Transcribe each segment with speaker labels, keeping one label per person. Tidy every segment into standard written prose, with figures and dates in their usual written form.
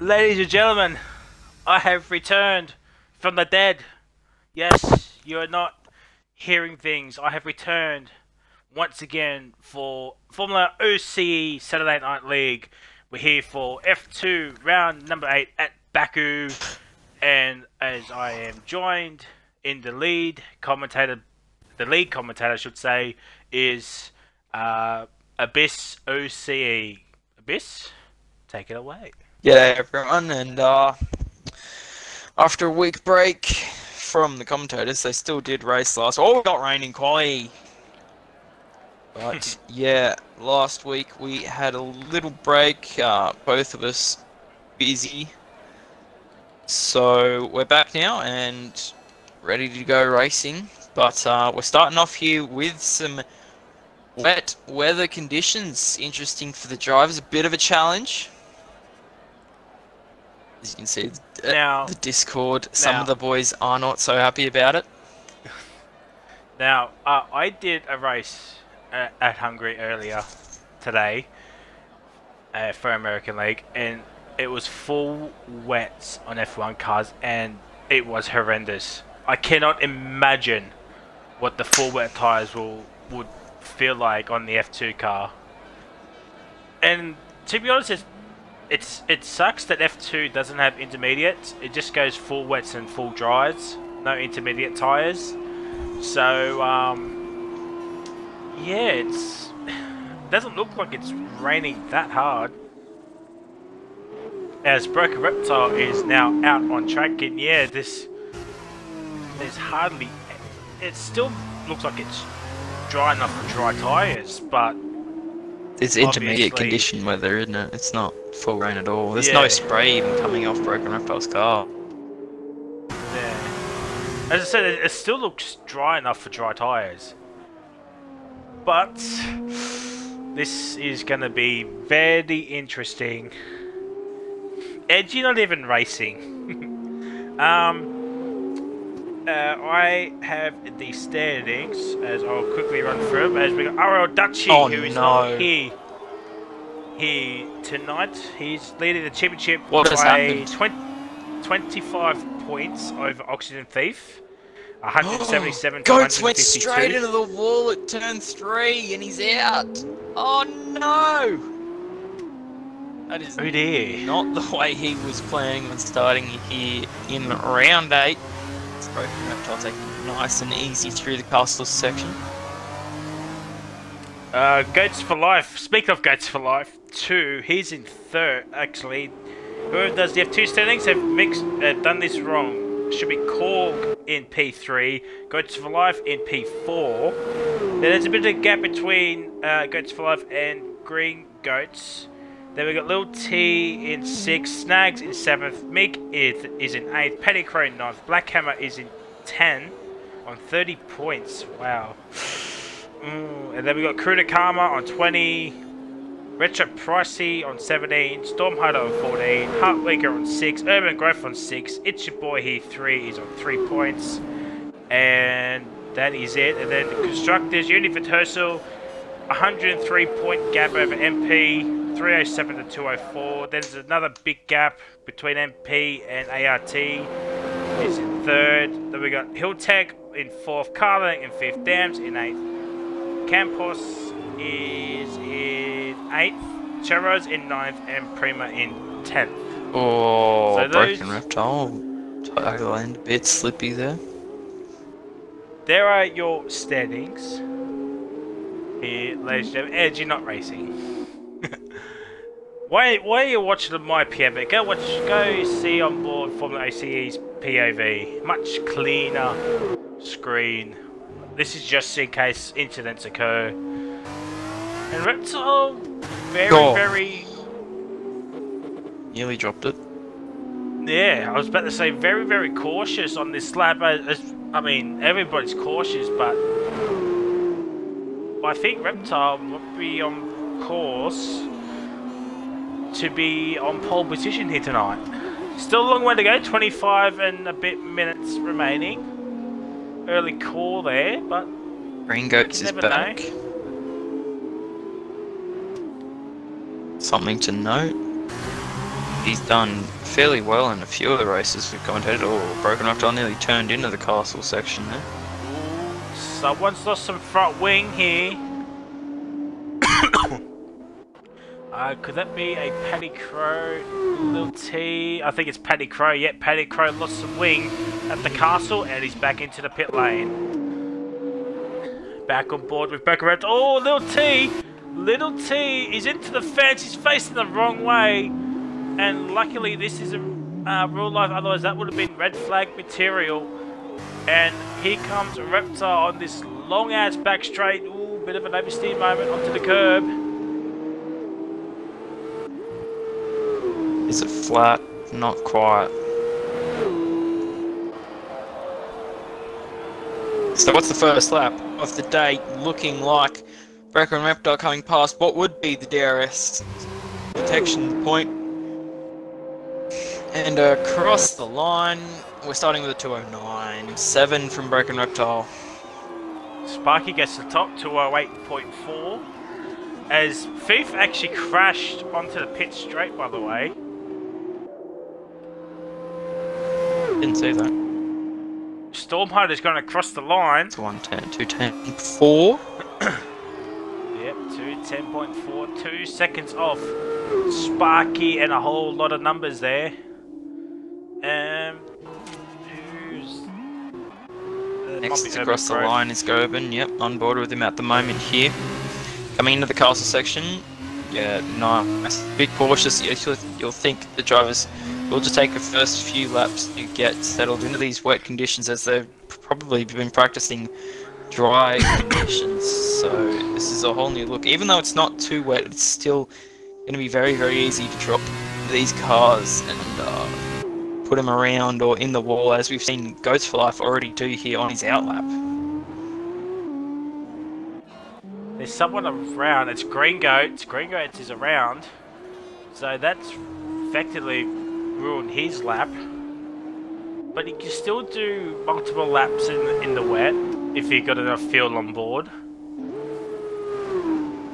Speaker 1: Ladies and gentlemen, I have returned from the dead. Yes, you are not hearing things. I have returned once again for FormulaOCE Saturday Night League. We're here for F2 round number 8 at Baku, and as I am joined in the lead commentator, I should say, is Abyss OCE. Abyss, take it away.
Speaker 2: G'day everyone, and after a week break from the commentators, they still did race last. Oh, we got rain in quali. But yeah, last week we had a little break, both of us busy. So we're back now and ready to go racing. But we're starting off here with some wet weather conditions. Interesting for the drivers, a bit of a challenge. As you can see, the Discord, some of the boys are not so happy about it.
Speaker 1: Now, I did a race at Hungary earlier today for American League, and it was full wets on F1 cars, and it was horrendous. I cannot imagine what the full wet tyres would feel like on the F2 car. And to be honest, it sucks that F2 doesn't have intermediates. It just goes full wets and full dries, no intermediate tyres. So yeah, it doesn't look like it's raining that hard. As Broken Reptile is now out on track, and yeah, there's hardly. It still looks like it's dry enough for dry tyres, but
Speaker 2: it's intermediate condition weather, isn't it? It's not full rain at all. There's no spray even coming off Broken Reptile's car.
Speaker 1: Yeah. As I said, it still looks dry enough for dry tyres. But this is going to be very interesting. Edgy, not even racing. I have the standings, as I'll quickly run through them, as we got RL Dutchie, who is not here tonight. He's leading the championship by 25 points over Oxygen Thief. 177 to
Speaker 2: Goats
Speaker 1: 152.
Speaker 2: went straight into the wall at turn 3 and he's out. Oh no! That is not the way he was planning on starting here in round 8. Broken Reptile taking it nice and easy through the castle section.
Speaker 1: Goats for Life. Speaking of Goats for Life, 2, he's in 3rd actually. Whoever does the F2 standings have done this wrong. Should be Korg in P3, Goats for Life in P4. Then there's a bit of a gap between Goats for Life and Green Goats. Then we got Lil T in 6th, Snags in 7th, Mick is in 8th, Petticrow in 9th, Blackhammer is in 10 on 30 points. Wow. And then we got Kruda Karma on 20, Retro Pricey on 17, Stormhunter on 14, Heartwaker on 6, Urban Growth on 6, It's Your Boy Here 3 is on 3 points. And that is it. And then the Constructors, Universal, 103 point gap over MP. 307 to 204. There's another big gap between MP and ART. Is in 3rd. Then we got Hilltech in 4th, Carlin in 5th, Dams in 8th, Campos is in 8th, Churros in 9th, and Prima in 10th.
Speaker 2: Oh, so Broken Reptile. Toggle end a bit slippy there.
Speaker 1: There are your standings. Here, ladies and gentlemen, Edge, you're not racing. Why are you watching my POV? Go see on board FormulaOCE's POV. Much cleaner screen. This is just in case incidents occur. And Reptile, very...
Speaker 2: Nearly dropped it.
Speaker 1: Yeah, I was about to say very cautious on this lap. I mean, everybody's cautious, but I think Reptile will be on course to be on pole position here tonight. Still a long way to go, 25 and a bit minutes remaining. Early call there, but
Speaker 2: Green Goats is back. Something to note. he's done fairly well in a few of the races we've commentated. Oh, Broken Reptile nearly turned into the castle section there.
Speaker 1: Someone's lost some front wing here. Could that be a Paddy Crow, Lil T? I think it's Paddy Crow. Yep, Paddy Crow lost some wing at the castle and he's back into the pit lane. Back on board with Baku. Oh, Lil T! Little T is into the fence. He's facing the wrong way. And luckily this is a real life, otherwise that would have been red flag material. And here comes Reptar on this long ass back straight. Ooh, bit of an oversteer moment onto the curb.
Speaker 2: Is it flat? Not quite. So what's the first lap of the day looking like? Brecker and Reptar coming past what would be the DRS detection point. And across the line, we're starting with a 209. 7 from Broken Reptile.
Speaker 1: Sparky gets the top, 208.4. As Thief actually crashed onto the pit straight, by the way.
Speaker 2: Didn't see that.
Speaker 1: Stormhunter's going to cross the line.
Speaker 2: It's 110, 210.4.
Speaker 1: Yep, 210.4, 2 seconds off Sparky and a whole lot of numbers there. Who's
Speaker 2: next across the line is Goban. Yep, on board with him at the moment here. Coming into the castle section. Yeah, nice. Be cautious. You'll think the drivers will just take the first few laps to get settled into these wet conditions, as they've probably been practicing dry conditions. So this is a whole new look. Even though it's not too wet, it's still going to be very, very easy to drop these cars and put them around or in the wall, as we've seen Goats for Life already do here on his outlap.
Speaker 1: There's someone around. It's Green Goats. Green Goats is around. So that's effectively ruined his lap. But he can still do multiple laps in the wet if he got enough fuel on board.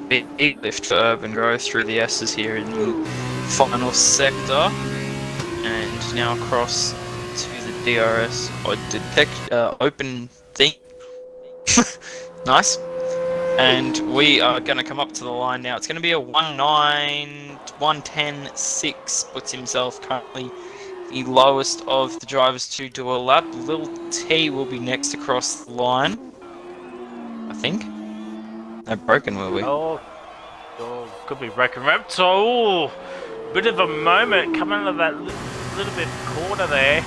Speaker 2: Big lift for Urban Growth through the S's here in the final sector. And now across to the DRS or open thing. Nice. And we are going to come up to the line now. It's going to be a 1:10.6. Puts himself currently the lowest of the drivers to do a lap. Lil T will be next across the line, I think. No, Broken will we?
Speaker 1: Oh, could be Broken Reptile. Bit of a moment coming out of that little bit corner there.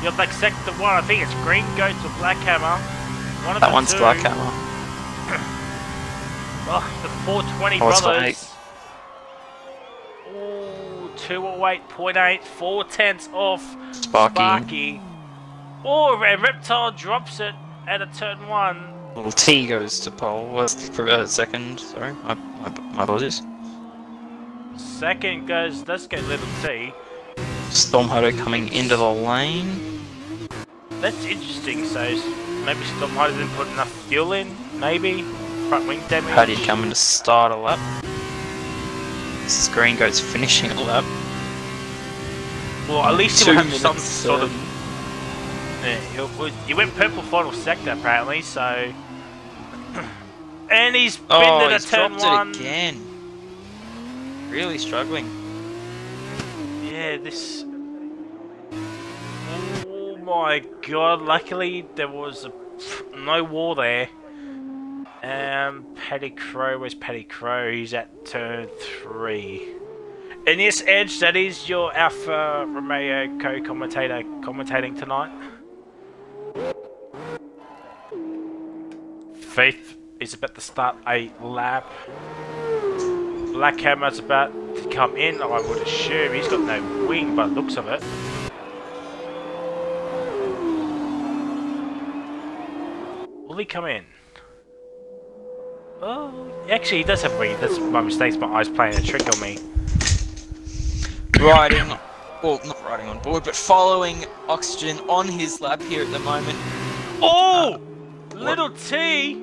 Speaker 1: You have like sector 1. I think it's Green Goats or Black Hammer. One of
Speaker 2: that
Speaker 1: the
Speaker 2: one's
Speaker 1: two.
Speaker 2: Black Hammer.
Speaker 1: Oh, the 420 brothers. Oh, 208.8, 4/10 off Sparky. Oh, and Reptile drops it at a turn 1.
Speaker 2: Little T goes to pole. For a second, sorry, my apologies.
Speaker 1: Second goes, let's go Little T.
Speaker 2: Stormhunter coming into the lane.
Speaker 1: That's interesting, so maybe Stormhunter didn't put enough fuel in, maybe? Front wing damage.
Speaker 2: Paddy coming to start a lap. This is Green Goats finishing a lap.
Speaker 1: Well, at least he'll have some sort of... Yeah, he went purple final sector apparently, so... And he's been at a turn 1.
Speaker 2: It again. Really struggling.
Speaker 1: Yeah, this... Oh my god, luckily there was no wall there. Paddy Crow, where's Paddy Crow? He's at turn 3. And yes, Edge, that is your Alpha Romeo co-commentator commentating tonight. Faith is about to start a lap. Black Hammer's about to come in, I would assume. He's got no wing by the looks of it. Will he come in? Oh, actually he does have wing. That's my mistake. My eyes playing a trick on me.
Speaker 2: Riding, well, not riding on board, but following Oxygen on his lap here at the moment.
Speaker 1: Oh! Little T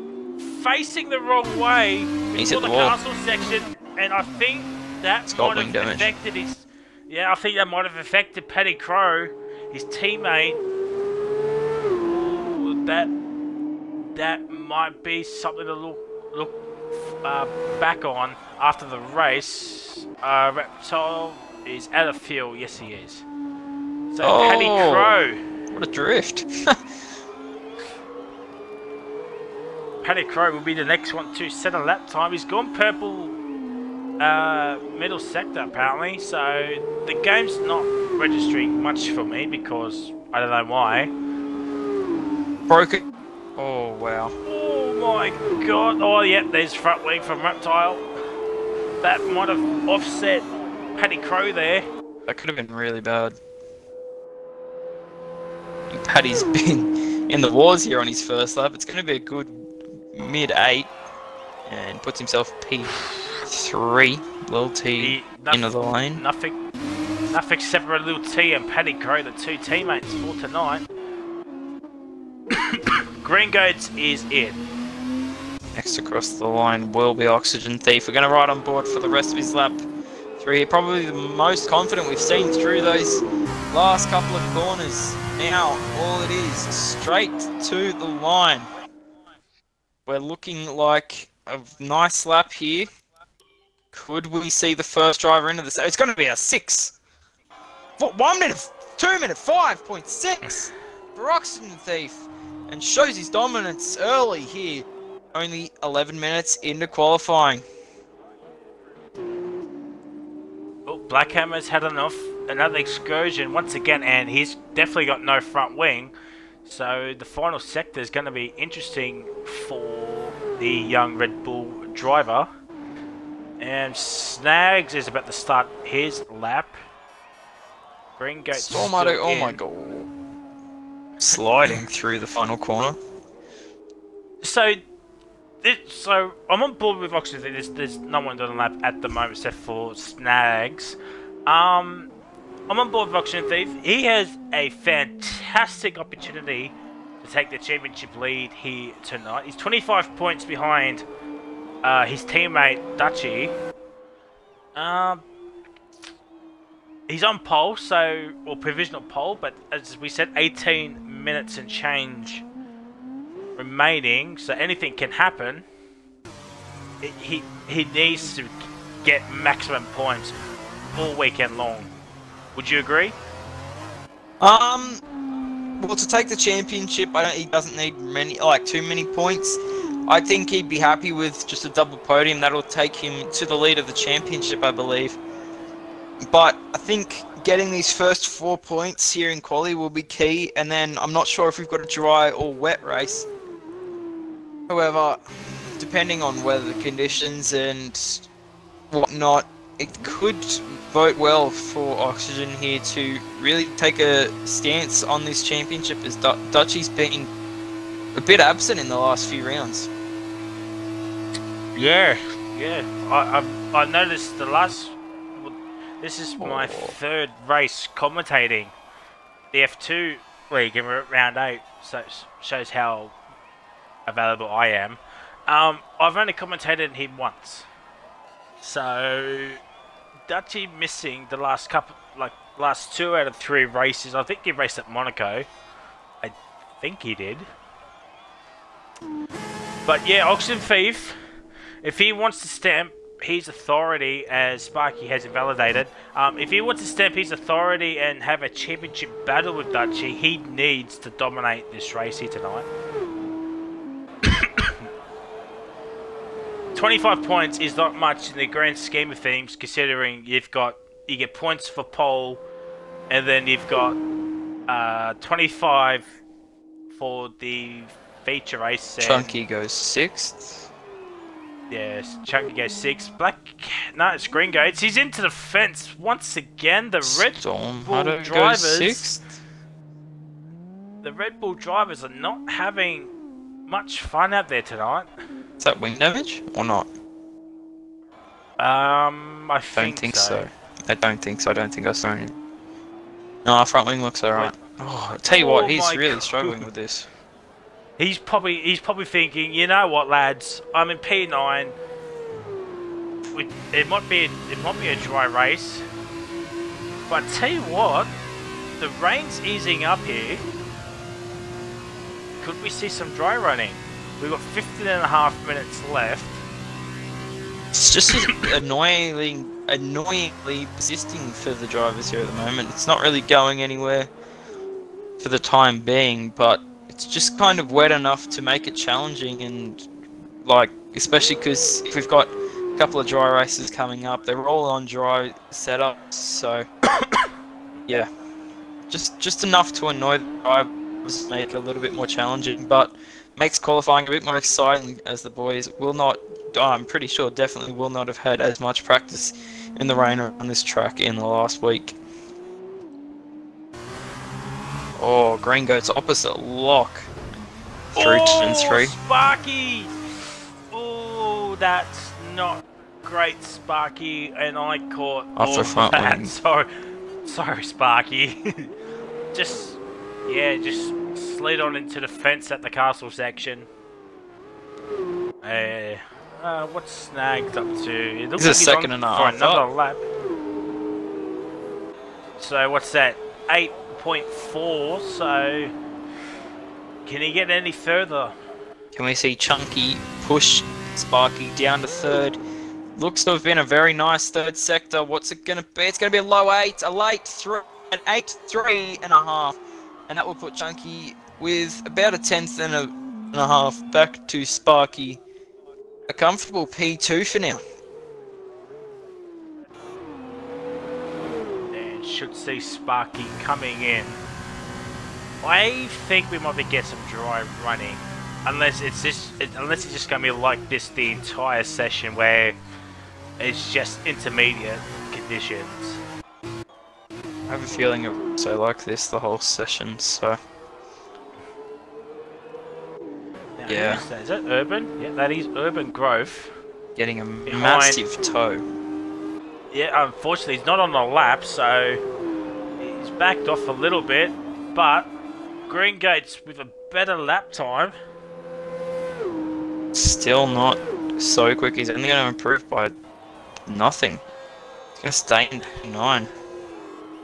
Speaker 1: facing the wrong way
Speaker 2: He's
Speaker 1: for
Speaker 2: at
Speaker 1: the
Speaker 2: the wall.
Speaker 1: castle section, and I think that might have affected his... Yeah, I think that might have affected Paddy Crowe, his teammate. Ooh, that might be something to look back on after the race. Reptile is out of fuel. Yes, he is. So Paddy Crowe.
Speaker 2: What a drift.
Speaker 1: Paddy Crowe will be the next one to set a lap time. He's gone purple middle sector apparently, so the game's not registering much for me because I don't know why.
Speaker 2: Broke it. Oh wow.
Speaker 1: Oh my god. Oh yeah, there's front wing from Reptile. That might have offset Paddy Crowe there.
Speaker 2: That could have been really bad. Paddy's been in the wars here on his first lap. It's going to be a good mid-8 and puts himself P3, little T into the lane.
Speaker 1: Nothing separated little T and Paddy Crowe, the two teammates for tonight. Green Goats is in.
Speaker 2: Next across the line will be Oxygen Thief. We're going to ride on board for the rest of his lap 3. Probably the most confident we've seen through those last couple of corners. Now, all it is, straight to the line. We're looking like a nice lap here. Could we see the first driver into this? It's going to be a 6. 1 minute, 2 minute, 5.6 for Oxygen Thief. And shows his dominance early here. Only 11 minutes into qualifying.
Speaker 1: Oh, Blackhammer's had another excursion once again, and he's definitely got no front wing. So the final sector is going to be interesting for the young Red Bull driver. And Snags is about to start his lap. Green Goat
Speaker 2: Stormado, oh my god. Sliding through the final corner.
Speaker 1: So I'm on board with Oxygen. There's no one on the lap at the moment except for Snags. I'm on board with Oxygen Thief. He has a fantastic opportunity to take the championship lead here tonight. He's 25 points behind his teammate Dutchy. He's on pole, or provisional pole, but as we said, 18 minutes and change remaining, so anything can happen. He needs to get maximum points all weekend long. Would you agree?
Speaker 2: Well, to take the championship, he doesn't need too many points. I think he'd be happy with just a double podium. That'll take him to the lead of the championship, I believe. But I think getting these first 4 points here in quali will be key, and then I'm not sure if we've got a dry or wet race. However, depending on weather conditions and whatnot, it could vote well for Oxygen here to really take a stance on this championship, as Dutchy's been a bit absent in the last few rounds.
Speaker 1: Yeah. I noticed the last. This is my third race commentating the F2 league in round 8, so it shows how available I am. I've only commentated him once, so Dutchy missing the last last 2 out of 3 races. I think he raced at Monaco. I think he did. But yeah, Oxygen Thief, if he wants to stamp his authority, as Sparky has invalidated, if he wants to stamp his authority and have a championship battle with Dutchy, he needs to dominate this race here tonight. 25 points is not much in the grand scheme of things, considering you get points for pole, and then you've got 25 for the feature race.
Speaker 2: Chunky goes 6th.
Speaker 1: Yes, Chunky goes 6th. No, it's Green Goats. He's into the fence once again. The Red Bull drivers. 6th. The Red Bull drivers are not having much fun out there tonight.
Speaker 2: Is that wing damage or not?
Speaker 1: I
Speaker 2: don't think so. I don't think so. I don't think I saw him. No, our front wing looks alright. Oh, I'll tell you what, he's really struggling with this.
Speaker 1: He's probably thinking, you know what, lads, I'm in P9. It might be a dry race, But tell you what, the rain's easing up here. Could we see some dry running? We've got 15.5 minutes left.
Speaker 2: It's just annoyingly persisting for the drivers here at the moment. It's not really going anywhere for the time being, but it's just kind of wet enough to make it challenging, and like, especially because if we've got a couple of dry races coming up, they're all on dry setups, so yeah, just enough to annoy the drivers, make it a little bit more challenging, but makes qualifying a bit more exciting, as the boys will not, I'm pretty sure definitely will not have had as much practice in the rain on this track in the last week. Oh, Green Goat's opposite lock through turn 3.
Speaker 1: Sparky! Oh, that's not great, Sparky, and I caught
Speaker 2: After front
Speaker 1: that.
Speaker 2: wing.
Speaker 1: Sorry, Sparky. just slid on into the fence at the castle section. What's Snagged up to? It looks
Speaker 2: He's
Speaker 1: like
Speaker 2: a second and a
Speaker 1: for
Speaker 2: half
Speaker 1: another
Speaker 2: up.
Speaker 1: lap. So what's that? 8.4. So can he get any further?
Speaker 2: Can we see Chunky push Sparky down to third? Looks to have been a very nice third sector. What's it going to be? It's going to be a low 8, a late 3, an 8.3.5. And that will put Chunky with about a 10th and a half back to Sparky. A comfortable P2 for now.
Speaker 1: And should see Sparky coming in. I think we might be getting some dry running, unless it's just going to be like this the entire session, where it's just intermediate conditions.
Speaker 2: I have a feeling it will so like this the whole session, so
Speaker 1: Now,
Speaker 2: yeah.
Speaker 1: Is that Urban? Yeah, that is Urban Growth.
Speaker 2: Getting a
Speaker 1: Behind.
Speaker 2: massive toe.
Speaker 1: Yeah, unfortunately he's not on the lap, so he's backed off a little bit, but Green Gates with a better lap time.
Speaker 2: Still not so quick. He's only going to improve by nothing. He's going to stay in P9.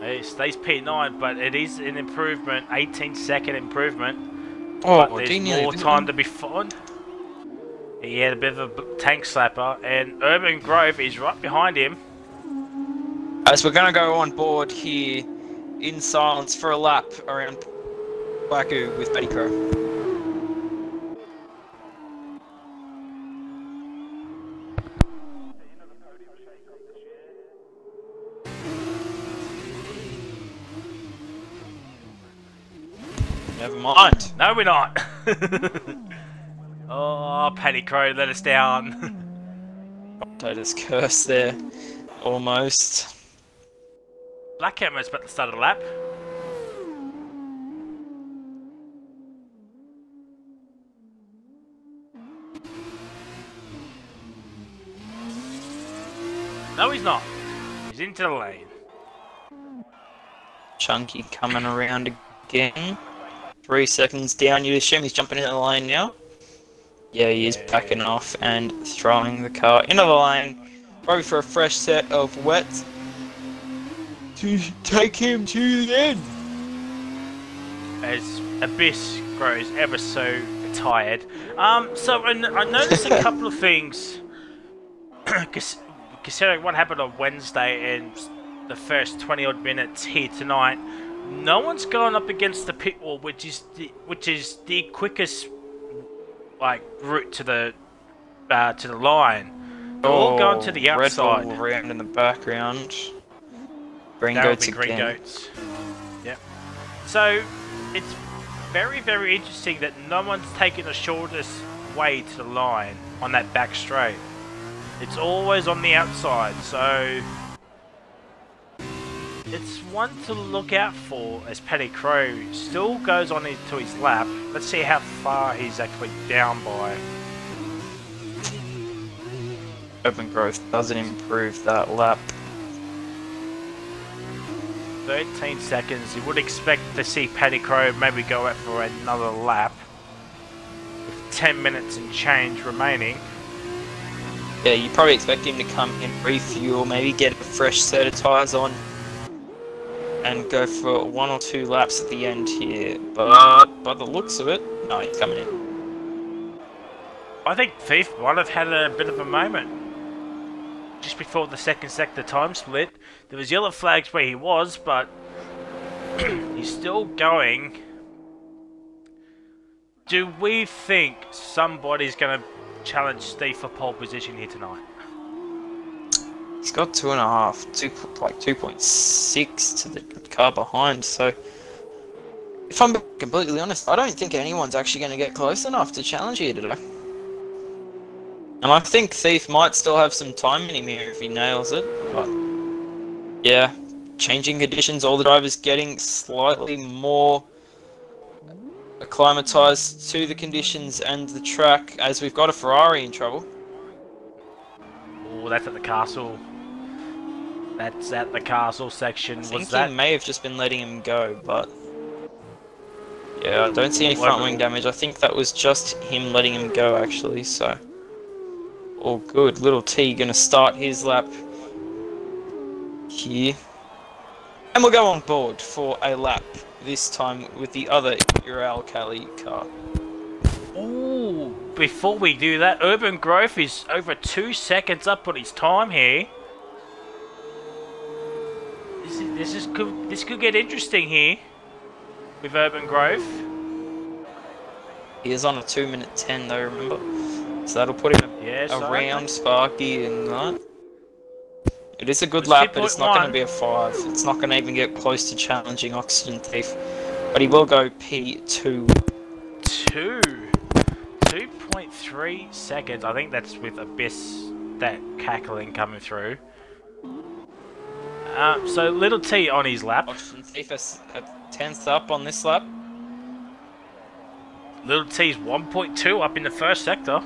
Speaker 1: It stays P9, but it is an improvement, 18-second improvement.
Speaker 2: Oh,
Speaker 1: But there's more time to be found. He had a bit of a tank slapper, and Urban Grove is right behind him.
Speaker 2: As we're going to go on board here in silence for a lap around Baku with Betty Crow. Never mind.
Speaker 1: No, we're not. Oh, Paddy Crow let us down.
Speaker 2: Tota's curse there. Almost.
Speaker 1: Black Hammer's about to start a lap. No, he's not. He's into the lane.
Speaker 2: Chunky coming around again. 3 seconds down. You'd assume he's jumping into the lane now. Yeah, he is backing off and throwing the car into the lane. Probably for a fresh set of wet to take him to the end.
Speaker 1: As Abyss grows ever so tired. So I noticed a couple of things. Considering what happened on Wednesday and the first 20 odd minutes here tonight, no one's going up against the pit wall, which is the quickest like route to the line. They're all going to the outside.
Speaker 2: Red Bull around in the background. Green
Speaker 1: That would
Speaker 2: Goats
Speaker 1: be Green
Speaker 2: again.
Speaker 1: Goats. Yep. So it's very, very interesting that no one's taken the shortest way to the line on that back straight. It's always on the outside, so it's one to look out for as Paddy Crow still goes on into his lap. Let's see how far he's actually down by.
Speaker 2: Urban Growth doesn't improve that lap.
Speaker 1: 13 seconds. You would expect to see Paddy Crow maybe go out for another lap with 10 minutes and change remaining.
Speaker 2: Yeah, you probably expect him to come in, refuel, maybe get a fresh set of tyres on. and go for 1 or 2 laps at the end here. But by the looks of it, no, he's coming in.
Speaker 1: I think Thief might have had a bit of a moment. Just before the second sector time split, there was yellow flags where he was, but he's still going. Do we think somebody's going to challenge Steve for pole position here tonight?
Speaker 2: He's got 2.5, like 2.6 to the car behind, so if I'm completely honest, I don't think anyone's actually going to get close enough to challenge here today. And I think Thief might still have some time in him here if he nails it, but yeah, changing conditions, all the drivers getting slightly more acclimatized to the conditions and the track, as we've got a Ferrari in trouble.
Speaker 1: Oh, that's at the castle. That's at the castle section.
Speaker 2: I think he may have just been letting him go, but yeah, I don't see any front wing damage. I think that was just him letting him go actually, so all good. Little T gonna start his lap here. And we'll go on board for a lap, this time with the other Ural Kali car.
Speaker 1: Ooh, before we do that, Urban Growth is over 2 seconds up on his time here. This could get interesting here with Urban Growth.
Speaker 2: He is on a 2:10 though, remember? So that'll put him around Sparky and that. It is a good lap, but it's not going to be a 5. It's not going to even get close to challenging Oxygen Thief. But he will go P2.
Speaker 1: 2.3 seconds. I think that's with Abyss, that cackling coming through. So Little T on his lap.
Speaker 2: Oxygen Thief is a 10th up on this lap.
Speaker 1: Little T's 1.2 up in the first sector.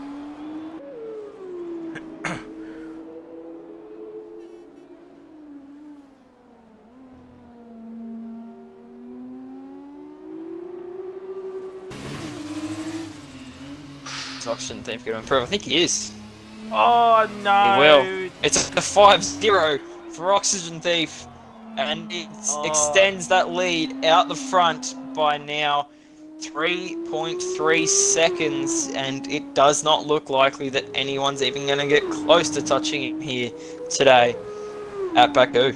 Speaker 2: Oxygen Thief going to improve? I think he is.
Speaker 1: Oh no!
Speaker 2: He will. It's a 5-0 for Oxygen Thief, and it extends that lead out the front by now 3.3 seconds, and it does not look likely that anyone's even going to get close to touching him here today at Baku.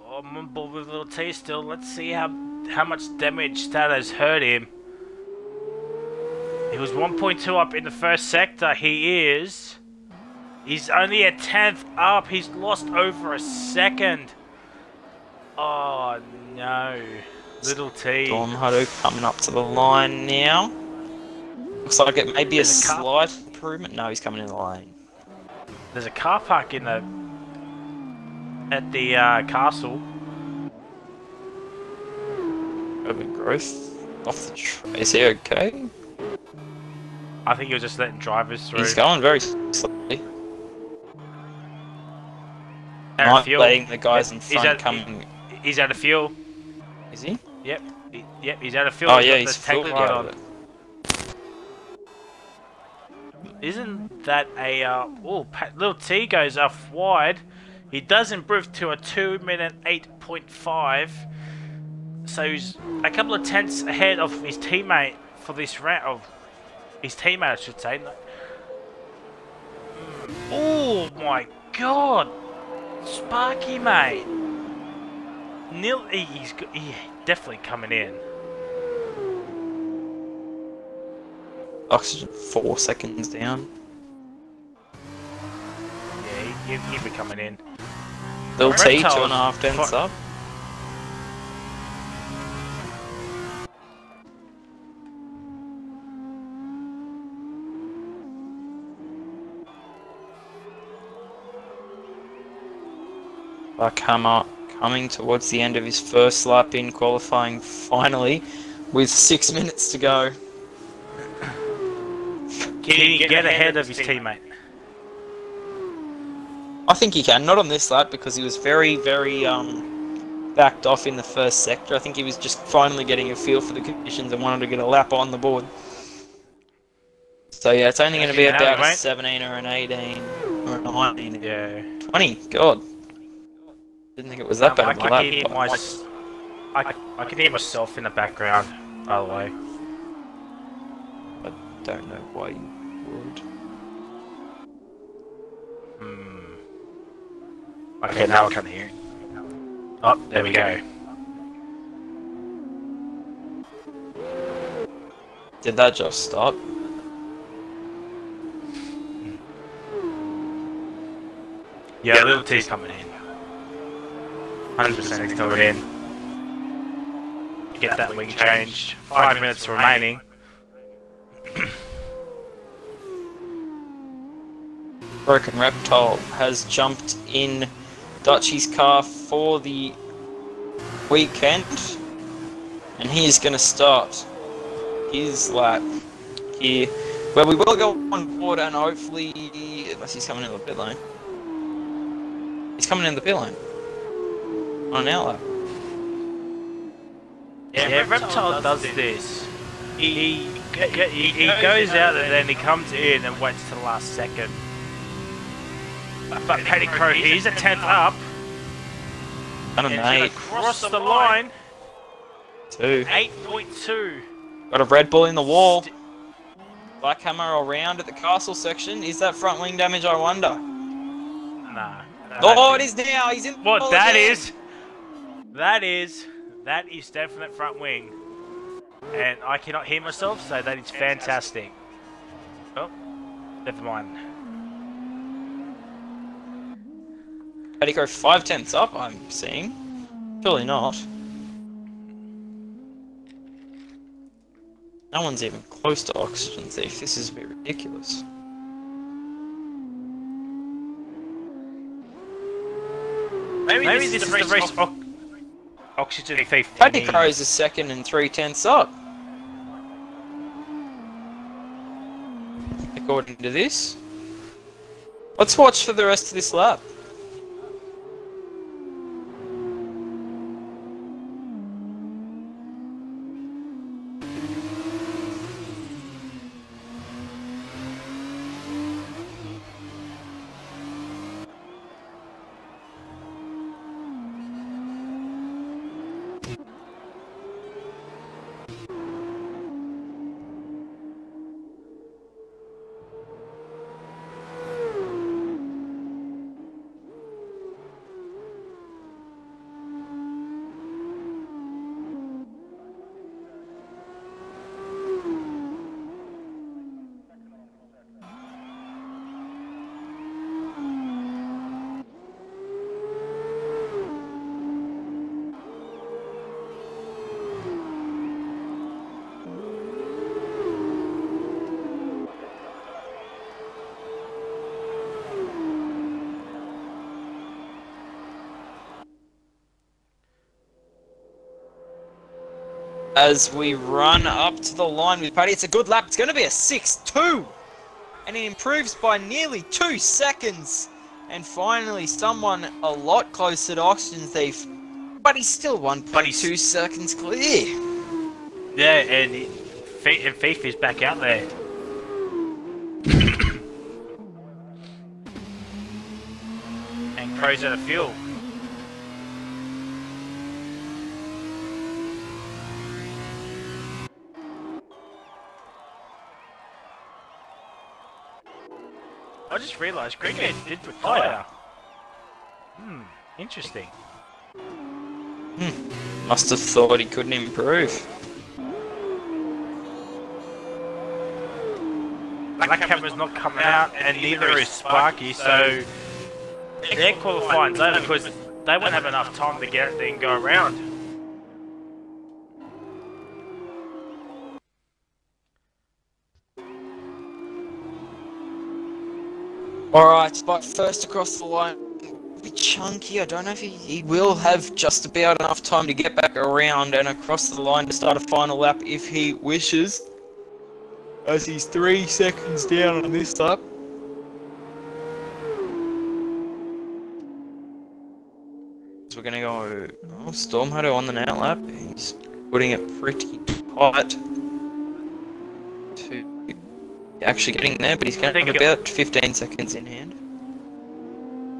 Speaker 1: Oh, I'm on board with Little T still. Let's see how much damage that has hurt him. He was 1.2 up in the first sector. He's only a 10th up. He's lost over a second. Oh no. Little T.
Speaker 2: Storm Huddle coming up to the line now. Looks like it may be a slight improvement. No, he's coming in the lane.
Speaker 1: There's a car park at the castle.
Speaker 2: Urban Growth off the track. Is he okay?
Speaker 1: I think he was just letting drivers through.
Speaker 2: He's going very slowly. Not letting the guys in front coming.
Speaker 1: He's out of fuel.
Speaker 2: Is he?
Speaker 1: Yep. Yep, he's out of fuel.
Speaker 2: Oh yeah, he's full on.
Speaker 1: Isn't that a... Little T goes off wide. He does improve to a 2-minute 8.5. So he's a couple of tenths ahead of his teammate for this round. His teammate, I should say. Oh my god! Sparky, mate! He's definitely coming in.
Speaker 2: Oxygen 4 seconds down.
Speaker 1: Yeah, he'll be coming in.
Speaker 2: Little T, 2.5 tenths up. Baku coming towards the end of his first lap in qualifying finally, with 6 minutes to go.
Speaker 1: Can he get ahead of his teammate?
Speaker 2: I think he can, not on this lap because he was very backed off in the first sector. I think he was just finally getting a feel for the conditions and wanted to get a lap on the board. So yeah, it's only going to be about a 17 or an 18 or a 19.
Speaker 1: Yeah.
Speaker 2: 20, God. Didn't think it was that bad.
Speaker 1: I can hear myself in the background, by the way.
Speaker 2: I don't know why you would.
Speaker 1: Okay, now I can hear it. Oh, there we go.
Speaker 2: Did that just stop?
Speaker 1: Yeah, little T's coming in. 100% he's coming in. Get that wing changed. 5 minutes remaining.
Speaker 2: Broken Reptile has jumped in Dutchie's car for the weekend, and he is going to start his lap here, where we will go on board and hopefully, unless he's coming in the pit lane. He's coming in the pit lane on our lap.
Speaker 1: Yeah, Reptile does this. He goes out and then he comes in and waits till the last second. But Paddy Crow, he's a 10th up.
Speaker 2: And an 8.
Speaker 1: Across the line.
Speaker 2: 2.
Speaker 1: 8.2.
Speaker 2: Got a Red Bull in the wall. Black Hammer around at the castle section. Is that front wing damage, I wonder?
Speaker 1: Nah.
Speaker 2: Oh, it is now. He's in the
Speaker 1: What
Speaker 2: wall
Speaker 1: that
Speaker 2: again.
Speaker 1: is definite front wing. And I cannot hear myself, so that is fantastic. Oh, never mind.
Speaker 2: Paddy Crow 5/10 up, I'm seeing. Surely not. No one's even close to Oxygen Thief. This is a bit ridiculous.
Speaker 1: Maybe this is the race Oxygen Thief.
Speaker 2: Paddy Crow's is 2nd and 3/10 up. According to this. Let's watch for the rest of this lap. As we run up to the line with Paddy, it's a good lap. It's going to be a 6.2, and it improves by nearly 2 seconds. And finally, someone a lot closer to Oxygen Thief, but he's still 1.2 seconds clear.
Speaker 1: Yeah, and Thief is back out there. And Crow's out of fuel. I just realised Cricket did retire. Interesting.
Speaker 2: Must have thought he couldn't improve.
Speaker 1: Black Hammer's not coming out, and neither is Sparky, so they're qualifying later because they won't have enough time to get out there and go around.
Speaker 2: Alright, but first across the line, a bit chunky. I don't know if he will have just about enough time to get back around and across the line to start a final lap if he wishes. As he's 3 seconds down on this lap. So we're going to go Stormhunter on the now lap. He's putting it pretty tight to actually getting there, but he's going to have about 15 seconds in hand.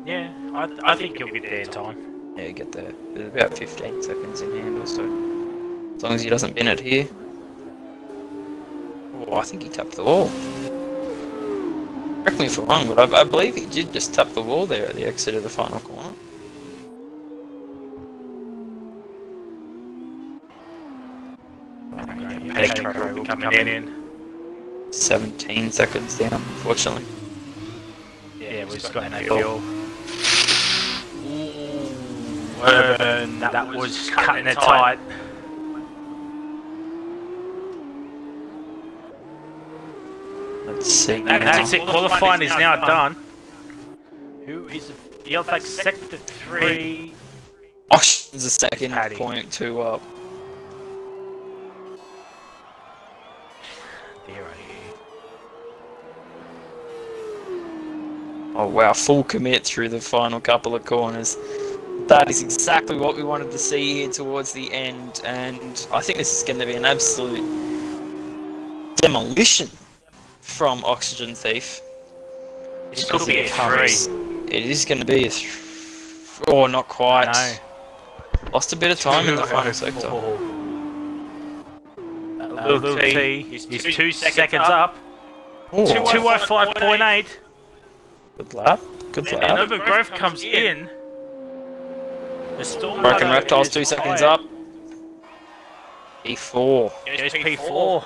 Speaker 1: Yeah, I think he'll be there in time.
Speaker 2: Yeah, get there. There's about 15 seconds in hand or so. As long as he doesn't bin it here. Oh, I think he tapped the wall. Correct me if I'm wrong, but I believe he did just tap the wall there at the exit of the final corner.
Speaker 1: Pedicro will be coming in.
Speaker 2: 17 seconds down, unfortunately.
Speaker 1: Yeah, we've got no fuel. Urban, that was cutting it tight.
Speaker 2: Let's see.
Speaker 1: That's it. Qualifying is now done. Who is Yellow Flag sector 3?
Speaker 2: Oxygen's a second,
Speaker 1: Paddy.
Speaker 2: 0.2 up. Oh wow, full commit through the final couple of corners. That is exactly what we wanted to see here towards the end, and I think this is going to be an absolute demolition from Oxygen Thief.
Speaker 1: It's going to be a 3.
Speaker 2: It is going to be a oh, not quite.
Speaker 1: No.
Speaker 2: Lost a bit of time in the final sector.
Speaker 1: Little T is 2 seconds up.
Speaker 2: Oh.
Speaker 1: 205.8.
Speaker 2: Good lap. Good
Speaker 1: And
Speaker 2: lap.
Speaker 1: Urban Grove comes in. The Storm
Speaker 2: Broken Reptiles 2 seconds up. P4.
Speaker 1: Goes P4.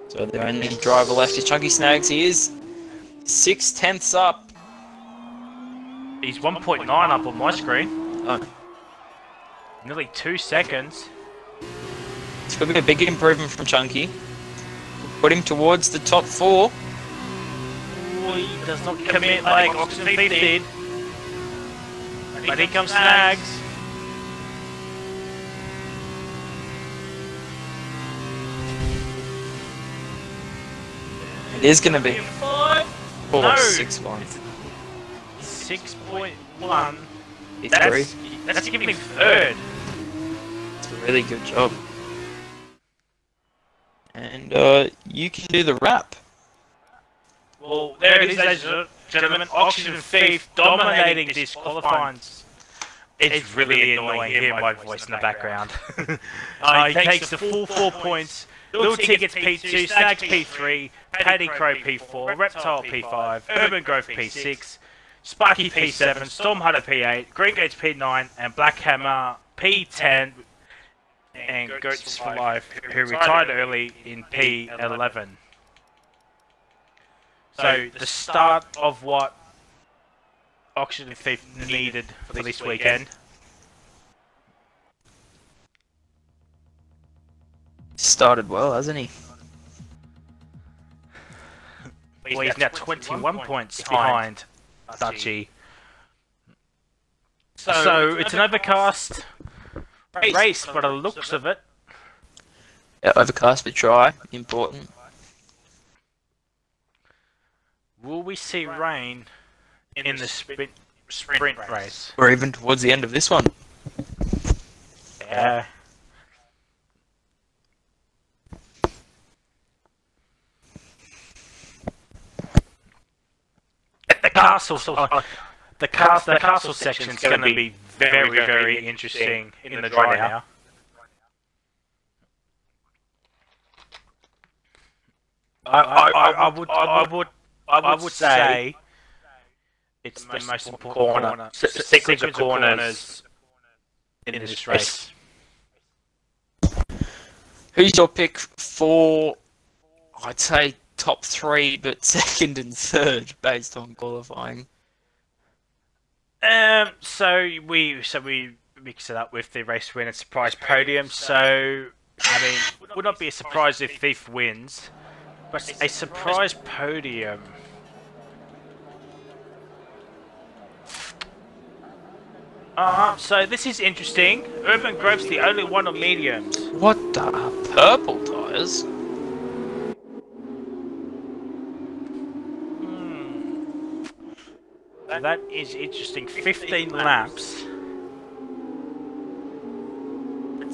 Speaker 2: So the only driver left is Chunky Snags. He is 6/10ths up.
Speaker 1: He's 1.9 up on my screen.
Speaker 2: Oh.
Speaker 1: Nearly 2 seconds.
Speaker 2: It's going to be a big improvement from Chunky. Put him towards the top 4.
Speaker 1: Oh, he does not commit like Oxygen Thief did. But here comes Snags.
Speaker 2: It is going to be
Speaker 1: 5.
Speaker 2: 4,
Speaker 1: No.
Speaker 2: 6-1.
Speaker 1: 6.1.
Speaker 2: P3.
Speaker 1: That's giving him third.
Speaker 2: It's a really good job. And you can do the wrap.
Speaker 1: Well, there it is, ladies and gentlemen. Oxygen Thief dominating this qualifying. It's really annoying hearing my voice in the background. He takes the full 4 points. Little T gets P2, Snags P3, Paddy Crow P4, Reptile P5, Urban Grove P6, Sparky P7, Storm Hunter P8, Green Gates P9, and Black Hammer P10, and Goats for Life, who retired early in P11. So the start of what Oxygen Thief needed for this weekend.
Speaker 2: Started well, hasn't he?
Speaker 1: Well, he's now 21 points behind Dutchy. So it's an overcast race, by the looks of it.
Speaker 2: Yeah, overcast but dry. Important.
Speaker 1: Will we see rain in the sprint race?
Speaker 2: Or even towards the end of this one.
Speaker 1: Yeah. The castle section is going to be very, very interesting in the dry now. I would say it's the most important sequence of corners in this race.
Speaker 2: Who's your pick for, I'd say, top 3, but second and third based on qualifying?
Speaker 1: So we mix it up with the race win and surprise podium. So I mean, would not be a surprise if Thief wins, but a surprise podium. So this is interesting. Urban Grove's the only one on mediums.
Speaker 2: What the purple tyres?
Speaker 1: That is interesting. 15 laps.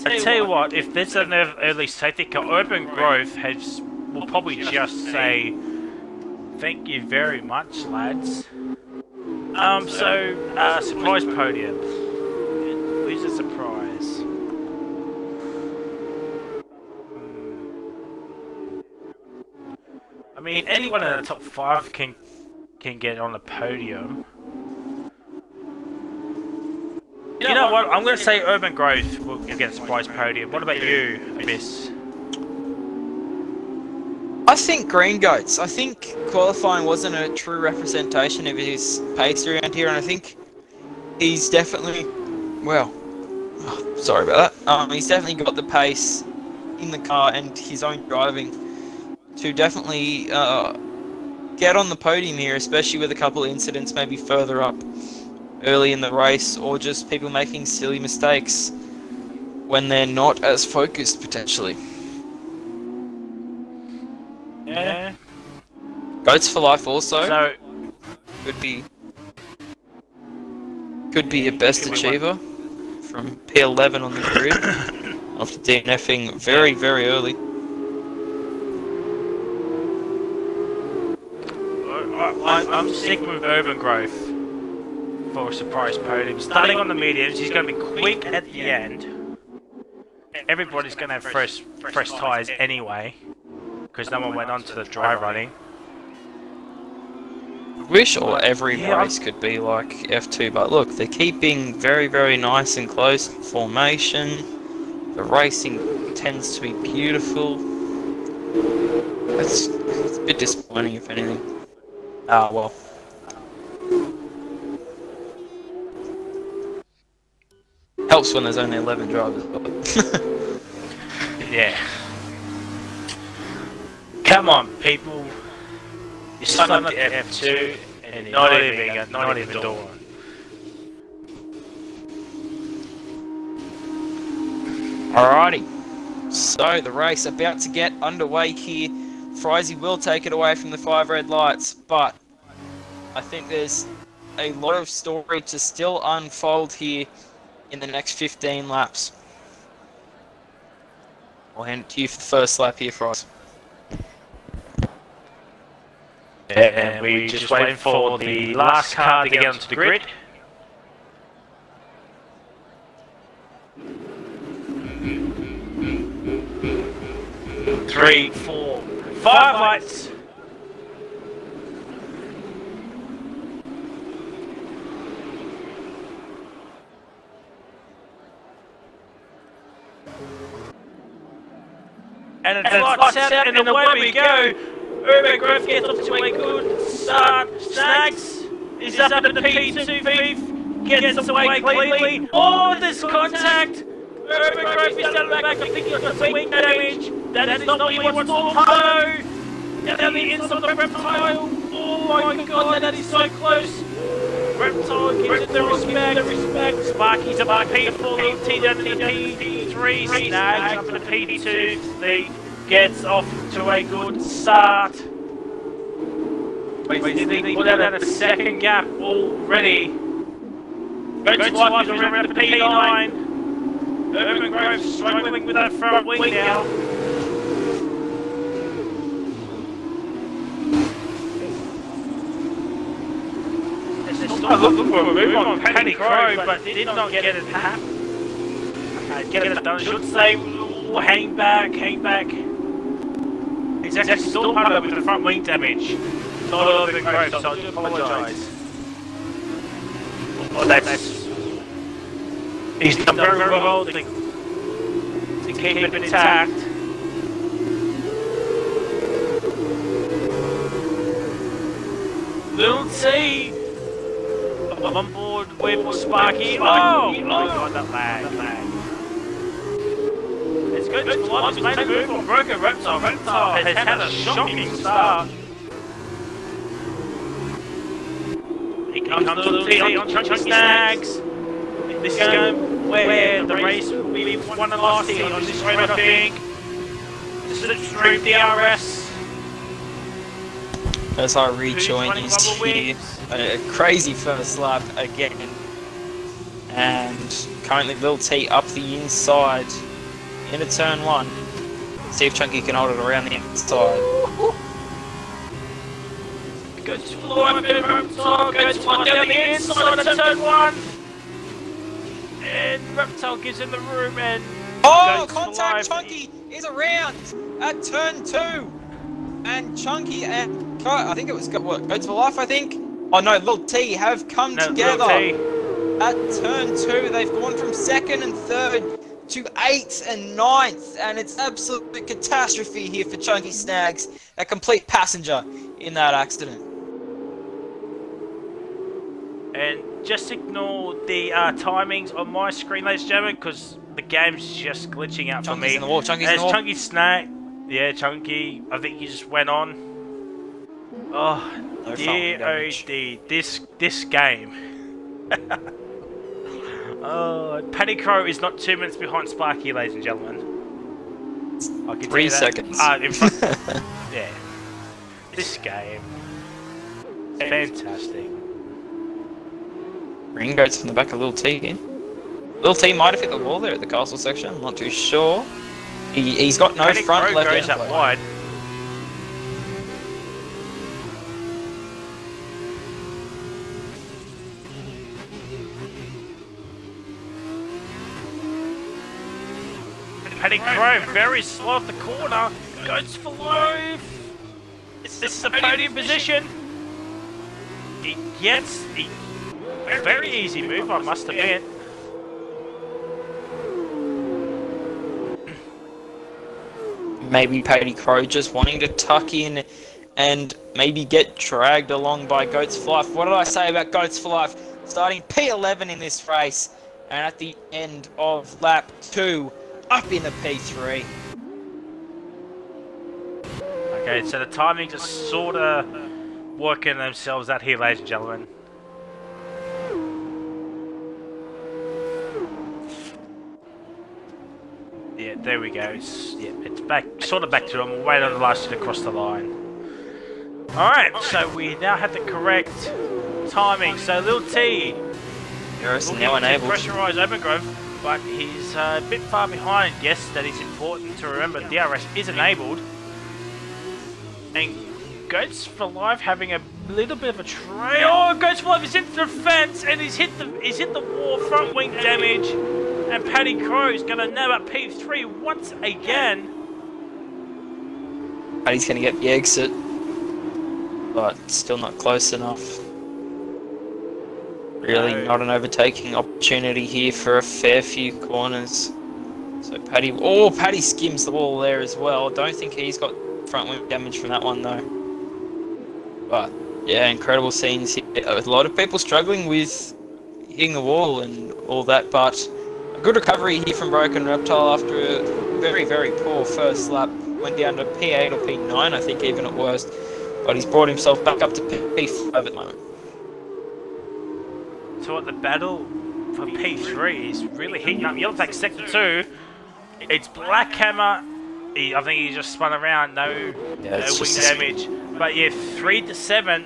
Speaker 1: I tell you what, if there's an early safety car, Urban Grove will probably just say, "Thank you very much, lads." Surprise podium. Who's a surprise? I mean, anyone in the top 5 can get on the podium. You know what? I'm going to say Urban Growth will get a surprise podium. What about you, Abyss?
Speaker 2: I think Green Goats. I think qualifying wasn't a true representation of his pace around here, and I think he's definitely, well, sorry about that. He's definitely got the pace in the car and his own driving to definitely get on the podium here, especially with a couple of incidents maybe further up early in the race, or just people making silly mistakes when they're not as focused potentially.
Speaker 1: Yeah.
Speaker 2: Goats for life also
Speaker 1: So,
Speaker 2: could be a best achiever from P11 on the grid after DNFing very, very early.
Speaker 1: I'm sticking with Urban Growth for a surprise podium. Starting on the mediums, he's going to be quick at the end. Everybody's going to have fresh tyres anyway, because no one went on to the dry running.
Speaker 2: I wish every race could be like F2, but look, they're keeping very, very nice and close formation. The racing tends to be beautiful. It's a bit disappointing, if anything. Ah, well. Helps when there's only 11 drivers, but...
Speaker 1: Yeah. Come on, people. You signed up to F2 and you're not even doing.
Speaker 2: Alrighty. So the race about to get underway here. Frizy will take it away from the 5 red lights, but I think there's a lot of story to still unfold here in the next 15 laps. I'll hand it to you for the first lap here, Frizy.
Speaker 1: And we just waiting for the last car to get onto the grid. Three, 4, 5 lights. And it's lights out, and away we go. Urban Growth gets off to a good start. Snags is up in the P2 beef. Gets away cleanly. Oh, this contact. Urban Growth is down the back. I think he's got some wing damage. That is not what he wants to follow. Down the inside of the Reptile. Oh my god, that is so close. Reptile gives it the respect. Sparky's up in P4, T down in the P3. Snags up in the P2. Lead gets off to a good start. They put out a second gap already. Goats Life is around the P9. Urban Grove struggling with that front wing now. Looking for a move on Paddy Crow, but did not get it happen. Get it done. Should say, hang back. He's actually still part of it with the front wing damage. Not Urban Grove, so I do apologise. Well, he's done very well to keep it intact. Little T on board with Sparky. Oh my god, that lag. It's good. It's made a move on Broken Reptile. Reptile has had a shocking start. He comes to Little T on Chunky Snags. This is going where the race will be won and lost here on this straight, I think. Slipstream DRS.
Speaker 2: As I rejoin you here, a crazy first lap again. And currently Lil T up the inside into turn 1. See if Chunky can hold it around the inside.
Speaker 1: Goes for life, Reptile goes for life down the inside of turn 1. And Reptile gives him the room and
Speaker 2: oh,
Speaker 1: goes
Speaker 2: contact
Speaker 1: for life.
Speaker 2: Chunky is around at turn 2. And Chunky and I think it was what, Goats for Life, I think. Oh no, Lil T have come together at turn 2. They've gone from 2nd and 3rd to 8th and 9th, and it's absolute catastrophe here for Chunky Snags, a complete passenger in that accident.
Speaker 1: And just ignore the timings on my screen, ladies and gentlemen, because the game's just glitching out for me.
Speaker 2: In the wall. Chunky's in the wall.
Speaker 1: Chunky Snag. Yeah, Chunky. I think he just went on. Oh,
Speaker 2: No
Speaker 1: dear, oh dear. This game. Oh, Paddy Crow is not 2 minutes behind Sparky, ladies and gentlemen. I can
Speaker 2: 3 seconds.
Speaker 1: In front. Yeah. This game. Fantastic.
Speaker 2: Green Goats from the back of Lil T again. Lil T might have hit the wall there at the castle section, I'm not too sure. He's got no
Speaker 1: Paddy
Speaker 2: front
Speaker 1: Crow
Speaker 2: left
Speaker 1: goes
Speaker 2: end
Speaker 1: up
Speaker 2: play.
Speaker 1: wide. Paddy Crow very slow off the corner. Goes for life. This is a podium position. He gets a very easy move, I must admit.
Speaker 2: Maybe Paddy Crow just wanting to tuck in and maybe get dragged along by Goats for Life. What did I say about Goats for Life? Starting P11 in this race, and at the end of lap 2, up in the P3.
Speaker 1: Okay, so the timings are sort of working themselves out here, ladies and gentlemen. Yeah, there we go. It's back, sort of back to them. We'll wait on the last two to cross the line. Alright, so we now have the correct timing. So Lil T
Speaker 2: Looking now enabled.
Speaker 1: Pressurise Open Grove, but he's a bit far behind. Yes, that is important to remember. DRS is enabled. And Goats for Life having a little bit of a trail. Oh, Goats for Life is into the fence and he's hit the wall, front wing damage. And Paddy Crow is going to nab up P3 once again.
Speaker 2: Paddy's going to get the exit, but still not close enough. Really not an overtaking opportunity here for a fair few corners. So Paddy skims the wall there as well. Don't think he's got front wing damage from that one though. But yeah, incredible scenes here. A lot of people struggling with hitting the wall and all that, but a good recovery here from Broken Reptile after a very, very poor first lap. Went down to P8 or P9, I think, even at worst. But he's brought himself back up to P5 at the moment.
Speaker 1: So what the battle for P3 is really heating up. Yellow Tag Sector 2. It's Black Hammer. I think he just spun around. No wing damage. But yeah, 3 to 7.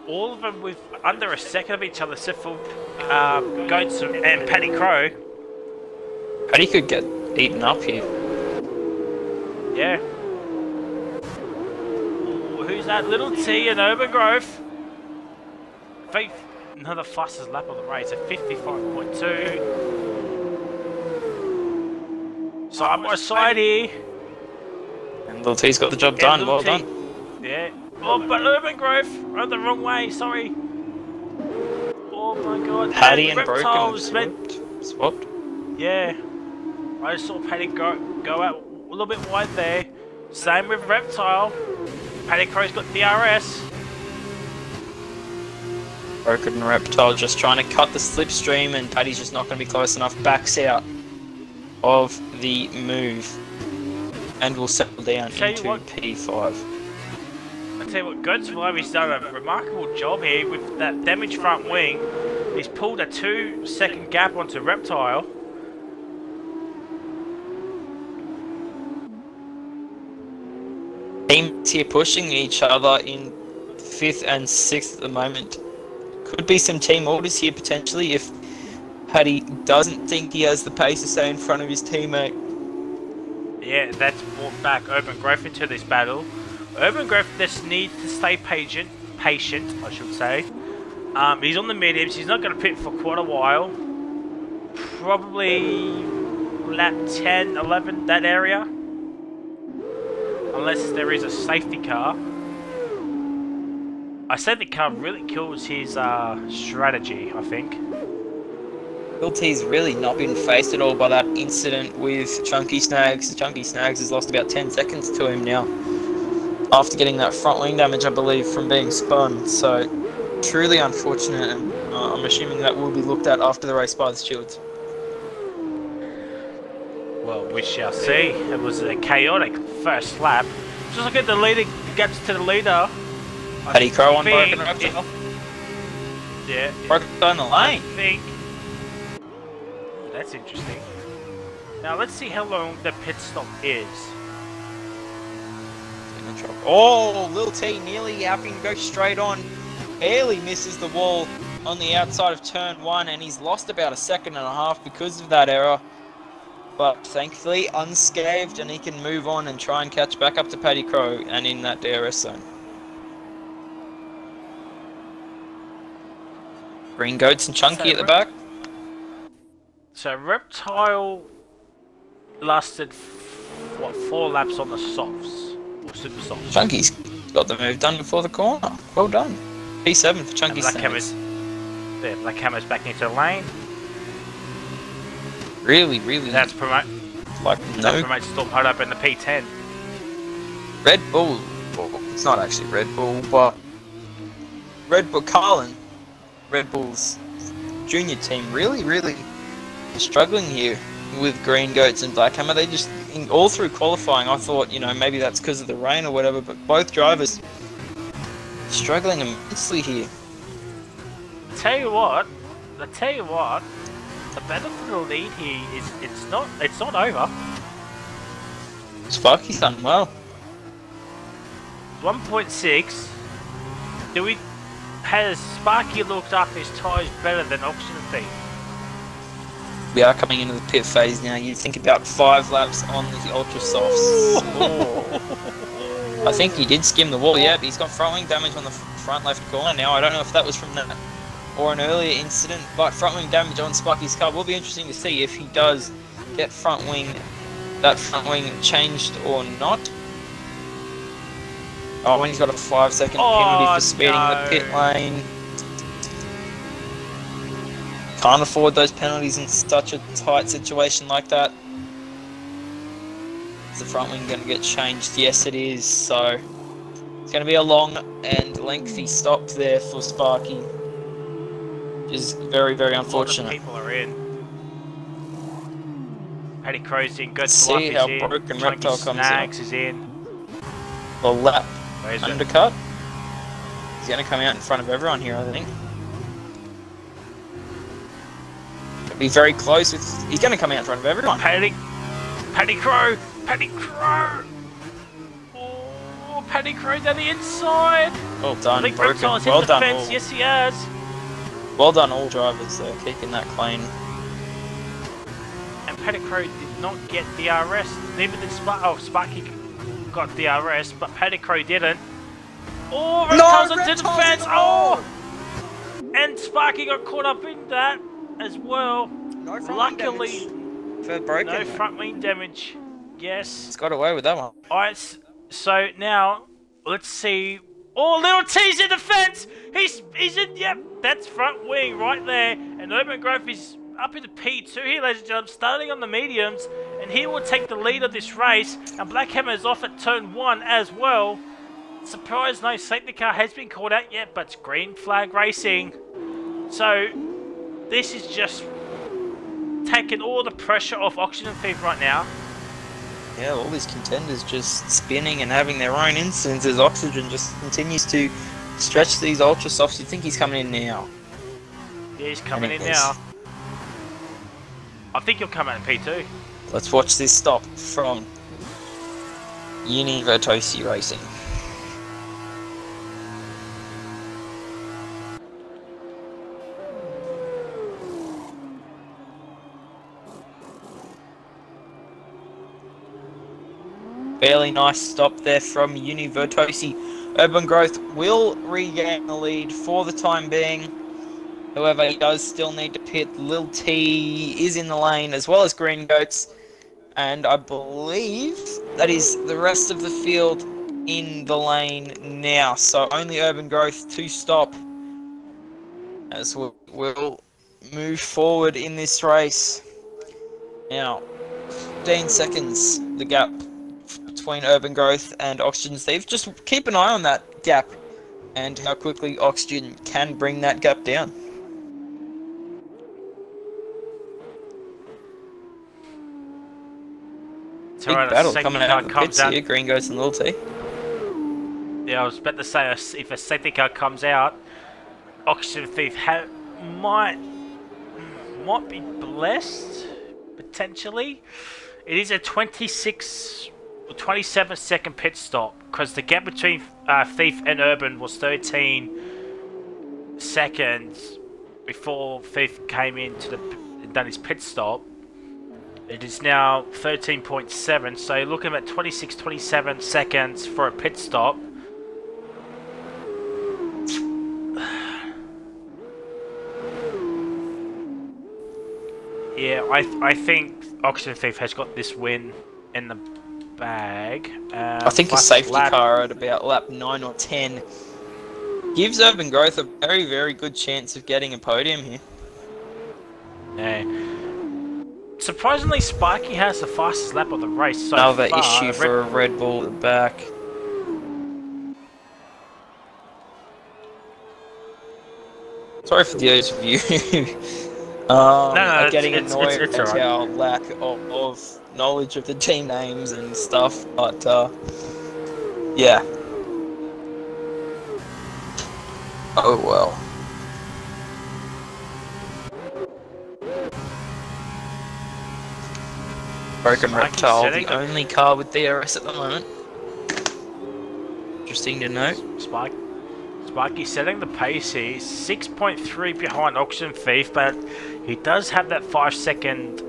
Speaker 1: All of them with under a second of each other, except for Goats and Paddy Crow.
Speaker 2: Paddy could get eaten up here.
Speaker 1: Yeah. Ooh, who's that? Little T and Urban Grove. Another fastest lap of the race at 55.2. Side by side here.
Speaker 2: And Lil T's got the job done. Well done.
Speaker 1: Yeah. Oh, but Urban Grove rode the wrong way. Sorry. Oh my God.
Speaker 2: Paddy and
Speaker 1: Reptiles
Speaker 2: Broken swapped.
Speaker 1: Yeah. I saw Paddy go out a little bit wide there. Same with Reptile. Paddy Crow's got DRS.
Speaker 2: Broken Reptile just trying to cut the slipstream, and Paddy's just not going to be close enough. Backs out of the move and will settle down into P5.
Speaker 1: I tell you what, Goats for Life, he's done a remarkable job here with that damaged front wing. He's pulled a 2-second gap onto Reptile.
Speaker 2: Teams here pushing each other in 5th and 6th at the moment. Could be some team orders here potentially if Paddy doesn't think he has the pace to stay in front of his teammate.
Speaker 1: Yeah, that's brought back Urban Grove into this battle. Urban Grove just needs to stay patient patient, I should say. He's on the mediums. He's not going to pit for quite a while. Probably lap 10, 11, that area. Unless there is a safety car. A safety car really kills his strategy, I think.
Speaker 2: Lil T's really not been faced at all by that incident with Chunky Snags. Chunky Snags has lost about 10 seconds to him now. After getting that front wing damage, I believe, from being spun. So, truly unfortunate, and I'm assuming that will be looked at after the race by the stewards.
Speaker 1: Well, we shall see. It was a chaotic first lap. Just look at the leader, gaps to the leader.
Speaker 2: Paddy Crow on broken reptile.
Speaker 1: Yeah.
Speaker 2: Broken down the lane.
Speaker 1: I think. That's interesting. Now let's see how long the pit stop is.
Speaker 2: Oh, Lil T nearly having to go straight on. Barely misses the wall on the outside of turn 1, and he's lost about a second and a half because of that error. But thankfully unscathed, and he can move on and try and catch back up to Paddy Crow and in that DRS zone. Green Goats and Chunky at the back.
Speaker 1: So Reptile lasted, what, 4 laps on the softs? Or super softs?
Speaker 2: Chunky's got the move done before the corner. Well done. P7 for Chunky Snags.
Speaker 1: Yeah, Black Hammer's back into the lane.
Speaker 2: Really.
Speaker 1: That's promote.
Speaker 2: Like,
Speaker 1: That
Speaker 2: no.
Speaker 1: promotes Storm Hold up in the P10.
Speaker 2: Red Bull. Well, it's not actually Red Bull, but Red Bull Carlin, Red Bull's junior team, really struggling here with Green Goats and Black Hammer. They just, all through qualifying, I thought, you know, maybe that's because of the rain or whatever, but both drivers struggling immensely here.
Speaker 1: I tell you what, the benefit of the lead here is it's not over.
Speaker 2: Sparky's done well.
Speaker 1: 1.6. Has Sparky looked up his tyres better than Auction Thief?
Speaker 2: We are coming into the pit phase now. You think about 5 laps on the Ultra Softs. I think he did skim the wall, yeah, but he's got front wing damage on the front left corner now. I don't know if that was from that or an earlier incident, but front wing damage on Sparky's car will be interesting to see if he does get that front wing changed or not. Oh, when he's got a 5-second penalty for speeding the pit lane. Can't afford those penalties in such a tight situation like that. Is the front wing going to get changed? Yes, it is. So it's going to be a long and lengthy stop there for Sparky, which is very unfortunate.
Speaker 1: A lot of people are in. Paddy Crow's in. Good
Speaker 2: See how broken Reptile comes
Speaker 1: Snags is in.
Speaker 2: A lap
Speaker 1: Where's
Speaker 2: undercut. He's going to come out in front of everyone here, I think. Gonna be very close with. He's going to come out in front of everyone.
Speaker 1: Paddy Crow. Oh, Paddy Crow down the inside.
Speaker 2: Well done,
Speaker 1: I think
Speaker 2: broken.
Speaker 1: Reptile's
Speaker 2: Well
Speaker 1: hit the
Speaker 2: done,
Speaker 1: fence.
Speaker 2: all.
Speaker 1: Yes, he has.
Speaker 2: Well done, all drivers there, keeping that clean.
Speaker 1: And Paddy Crow did not get DRS. Neither did Sparky got DRS, but Paddy Crow didn't. Oh, Reptile's into the fence. Oh! And Sparky got caught up in that as well.
Speaker 2: No front
Speaker 1: Luckily,
Speaker 2: for broken.
Speaker 1: no front wing damage. Yes.
Speaker 2: It's got away with that one.
Speaker 1: Alright, so now let's see. Oh, Little T's in the fence. He's in. Yep, that's front wing right there. And Urban Growth is up into P2 here, ladies and gentlemen, starting on the mediums, and he will take the lead of this race. And Black Hammer is off at turn 1 as well. Surprise, no safety car has been called out yet, but it's green flag racing. So this is just taking all the pressure off Auction and Thief right now.
Speaker 2: Yeah, all these contenders just spinning and having their own incidents as Oxygen just continues to stretch these Ultra Softs. You think he's coming in now?
Speaker 1: Yeah, he's coming in now. I think he'll come out in P2.
Speaker 2: Let's watch this stop from Untitled Racing. Fairly nice stop there from Untitled. Urban Growth will regain the lead for the time being. However, he does still need to pit. Lil T is in the lane, as well as Green Goats. And I believe that is the rest of the field in the lane now. So only Urban Growth to stop as we'll move forward in this race. Now, 15 seconds, the gap between Urban Growth and Oxygen Thief. Just keep an eye on that gap and how quickly Oxygen can bring that gap down. Big battle coming out of the pits here, Green Goats and Lil T.
Speaker 1: Yeah, I was about to say, if a safety car comes out, Oxygen Thief might be blessed, potentially. It is a 26 or 27 second pit stop, because the gap between Thief and Urban was 13 seconds before Thief came in and done his pit stop. It is now 13.7, so you're looking at 26-27 seconds for a pit stop. Yeah, I think Oxygen Thief has got this win in the bag.
Speaker 2: I think a safety car at about lap 9 or 10 gives Urban Growth a very, very good chance of getting a podium here.
Speaker 1: Yeah. Surprisingly, Sparky has the fastest lap of the race so
Speaker 2: Another
Speaker 1: far.
Speaker 2: issue for a Red Bull at the back. Sorry for those of you getting annoyed at
Speaker 1: right.
Speaker 2: our lack of knowledge of the team names and stuff, but yeah. Oh well. Broken Reptile, the only car with DRS at the moment. Interesting to note.
Speaker 1: Sparky setting the pace here, 6.3 behind Oxygen Thief, but he does have that 5-second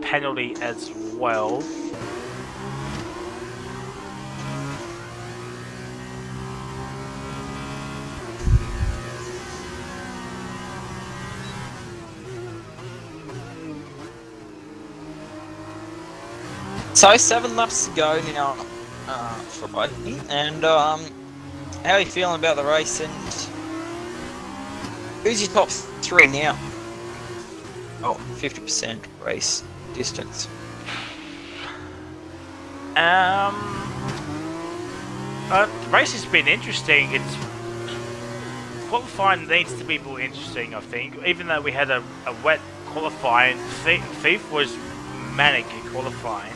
Speaker 1: penalty as well.
Speaker 2: So 7 laps to go now for Buddy, and how are you feeling about the race, and who's your top 3 now? Oh, 50% race distance.
Speaker 1: The race has been interesting. It's qualifying needs to be more interesting, I think. Even though we had a wet qualifying, Thief was manic in qualifying.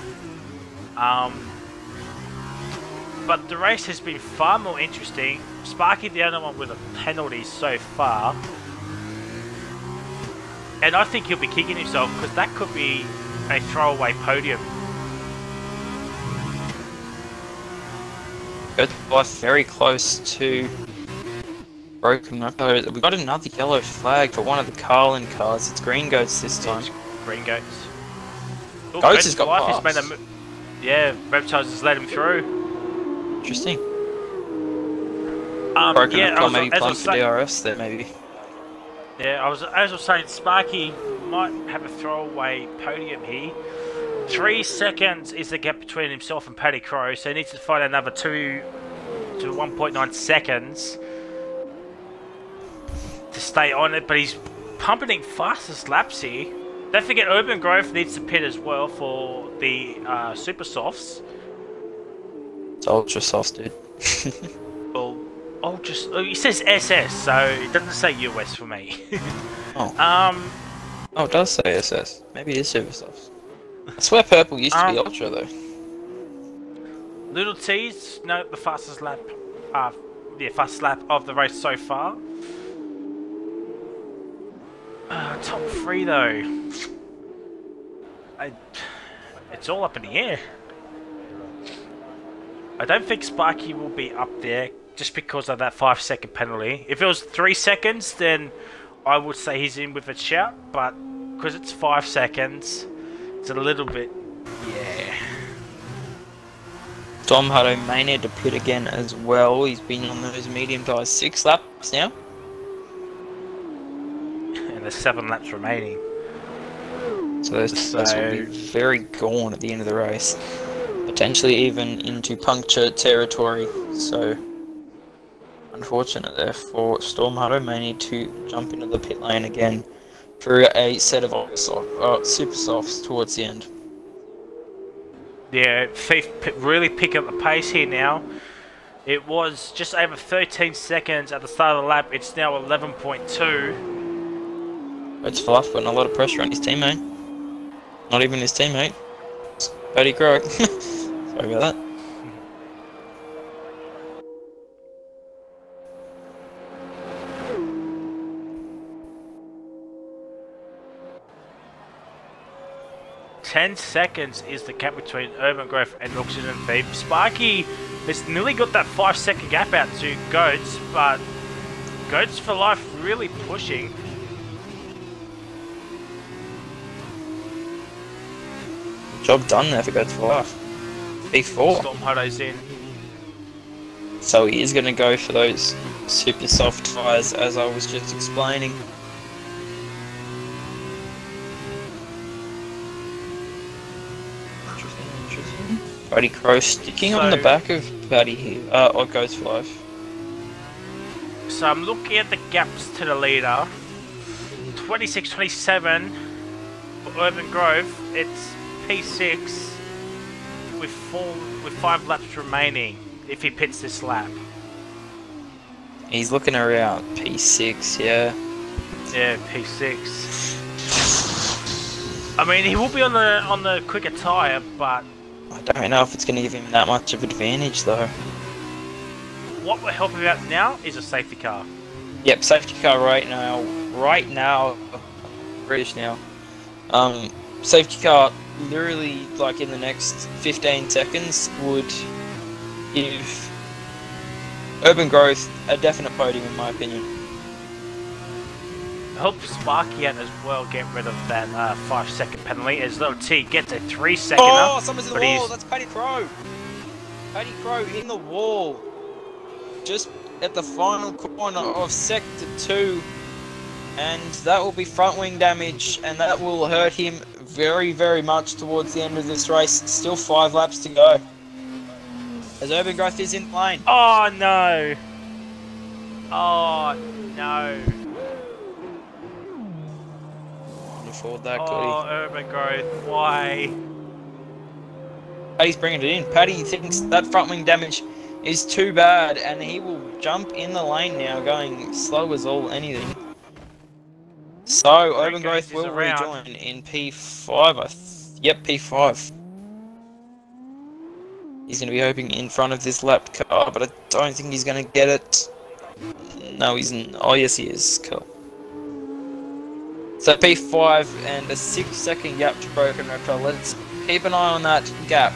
Speaker 1: But the race has been far more interesting. Sparky the only one with a penalty so far. And I think he'll be kicking himself because that could be a throwaway podium.
Speaker 2: Good life very close to Broken Reptile. We got another yellow flag for one of the Carlin cars. It's Green Goats this time.
Speaker 1: Green Goats. Oh,
Speaker 2: Goats has got
Speaker 1: passed. Yeah, Reptiles has let him through.
Speaker 2: Interesting. Broken Reptile maybe planned for DRS there, maybe.
Speaker 1: Yeah, as I was saying, Sparky might have a throwaway podium here. 3 seconds is the gap between himself and Paddy Crow, so he needs to find another 2 to 1.9 seconds to stay on it, but he's pumping in fastest laps here. Don't forget, Urban Growth needs to pit as well for the Super Softs.
Speaker 2: It's Ultra Softs, dude.
Speaker 1: Well, he says SS, so it doesn't say US for me.
Speaker 2: Oh. Oh, it does say SS. Maybe it is Super Softs. I swear purple used to be Ultra, though.
Speaker 1: Little T's, no, the fastest lap. Fastest lap of the race so far. Top 3 though. It's all up in the air. I don't think Sparky will be up there just because of that 5-second penalty. If it was 3 seconds, then I would say he's in with a shout, but because it's 5 seconds, it's a little bit, yeah.
Speaker 2: Dom Hutto may need to pit again as well. He's been on those medium tyres 6 laps now.
Speaker 1: And there's 7 laps remaining.
Speaker 2: So those tyres will be very gone at the end of the race. Potentially even into puncture territory. So unfortunate there for Storm Hutto. May need to jump into the pit lane again for a set of super softs towards the end.
Speaker 1: Yeah, Thief really pick up the pace here now. It was just over 13 seconds at the start of the lap. It's now 11.2.
Speaker 2: It's Fluff putting a lot of pressure on his teammate. Not even his teammate. It's Paddy Crow. Sorry about that.
Speaker 1: Ten seconds is the gap between Urban Growth and Oxygen Thief. Sparky has nearly got that 5-second gap out to Goats, but Goats for Life really pushing.
Speaker 2: Job done there for Goats for Life. P4.
Speaker 1: Storm Hutto's in.
Speaker 2: So he is going to go for those super soft tyres as I was just explaining. Interesting. Paddy Crow sticking on the back of Paddy here. Or Goats for Life.
Speaker 1: So I'm looking at the gaps to the leader. 26-27 for Urban Grove. It's P6 with 5 laps remaining if he pits this lap.
Speaker 2: He's looking around P6, yeah.
Speaker 1: Yeah, P6. I mean, he will be on the quicker tyre, but
Speaker 2: I don't know if it's going to give him that much of advantage though.
Speaker 1: What will help him out now is a safety car.
Speaker 2: Yep, safety car right now, British now. Safety car literally like in the next 15 seconds would give Urban Growth a definite podium in my opinion.
Speaker 1: Help Sparky out as well, get rid of that 5-second penalty as Little T gets a 3-second.
Speaker 2: Oh, someone's in the wall, that's Paddy Crow. Paddy Crow in the wall. Just at the final corner of Sector 2. And that will be front wing damage, and that will hurt him very, very much towards the end of this race. Still 5 laps to go. As Urban Growth is in lane.
Speaker 1: Oh no! Oh no!
Speaker 2: Can't afford that,
Speaker 1: Oh, Urban Growth, why?
Speaker 2: Paddy's bringing it in. Paddy thinks that front wing damage is too bad, and he will jump in the lane now, going slow as all anything. So, Urban Growth will rejoin in P5. Yep, P5. He's going to be hoping in front of this lap car, but I don't think he's going to get it. No, he's not. Oh, yes, he is. Cool. So, P5 and a 6-second gap to Broken Raptor. Let's keep an eye on that gap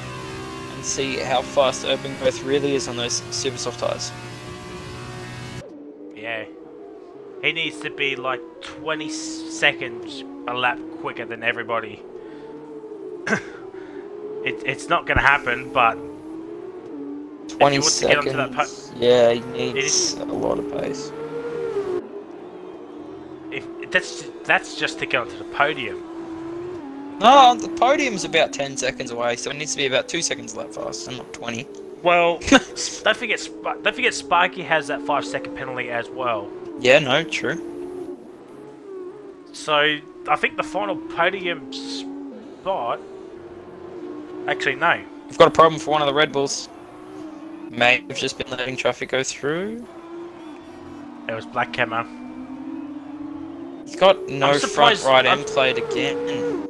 Speaker 2: and see how fast Urban Growth really is on those super soft tyres.
Speaker 1: Yeah. He needs to be like 20 seconds a lap quicker than everybody. It's not going to happen, but
Speaker 2: 20 seconds. Yeah, he needs a lot of pace.
Speaker 1: That's just to get onto the podium.
Speaker 2: No, the podium's about 10 seconds away, so it needs to be about 2 seconds lap fast, and not 20.
Speaker 1: Well, don't forget Sparky has that 5-second penalty as well.
Speaker 2: Yeah, no, true.
Speaker 1: So, I think the final podium spot... Actually, no.
Speaker 2: We've got a problem for one of the Red Bulls. May have just been letting traffic go through.
Speaker 1: It was Black Camera.
Speaker 2: He's got no front right end plate again.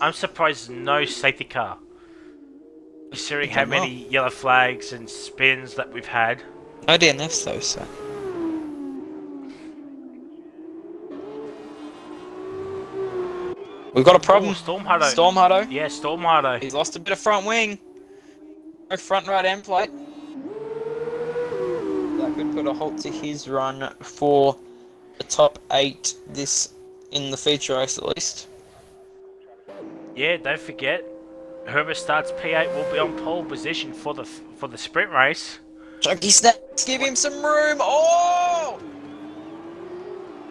Speaker 1: I'm surprised no safety car. Considering how many yellow flags and spins that we've had.
Speaker 2: No DNFs though, so... We've got a problem.
Speaker 1: Storm Hutto.
Speaker 2: Storm Hutto.
Speaker 1: Yeah, Storm Hutto.
Speaker 2: He's lost a bit of front wing. No front right end plate. That could put a halt to his run for the top 8 in the feature race at least.
Speaker 1: Yeah, don't forget. whoever starts P8 will be on pole position for the sprint race.
Speaker 2: Chunky Snacks, give him some room. Oh!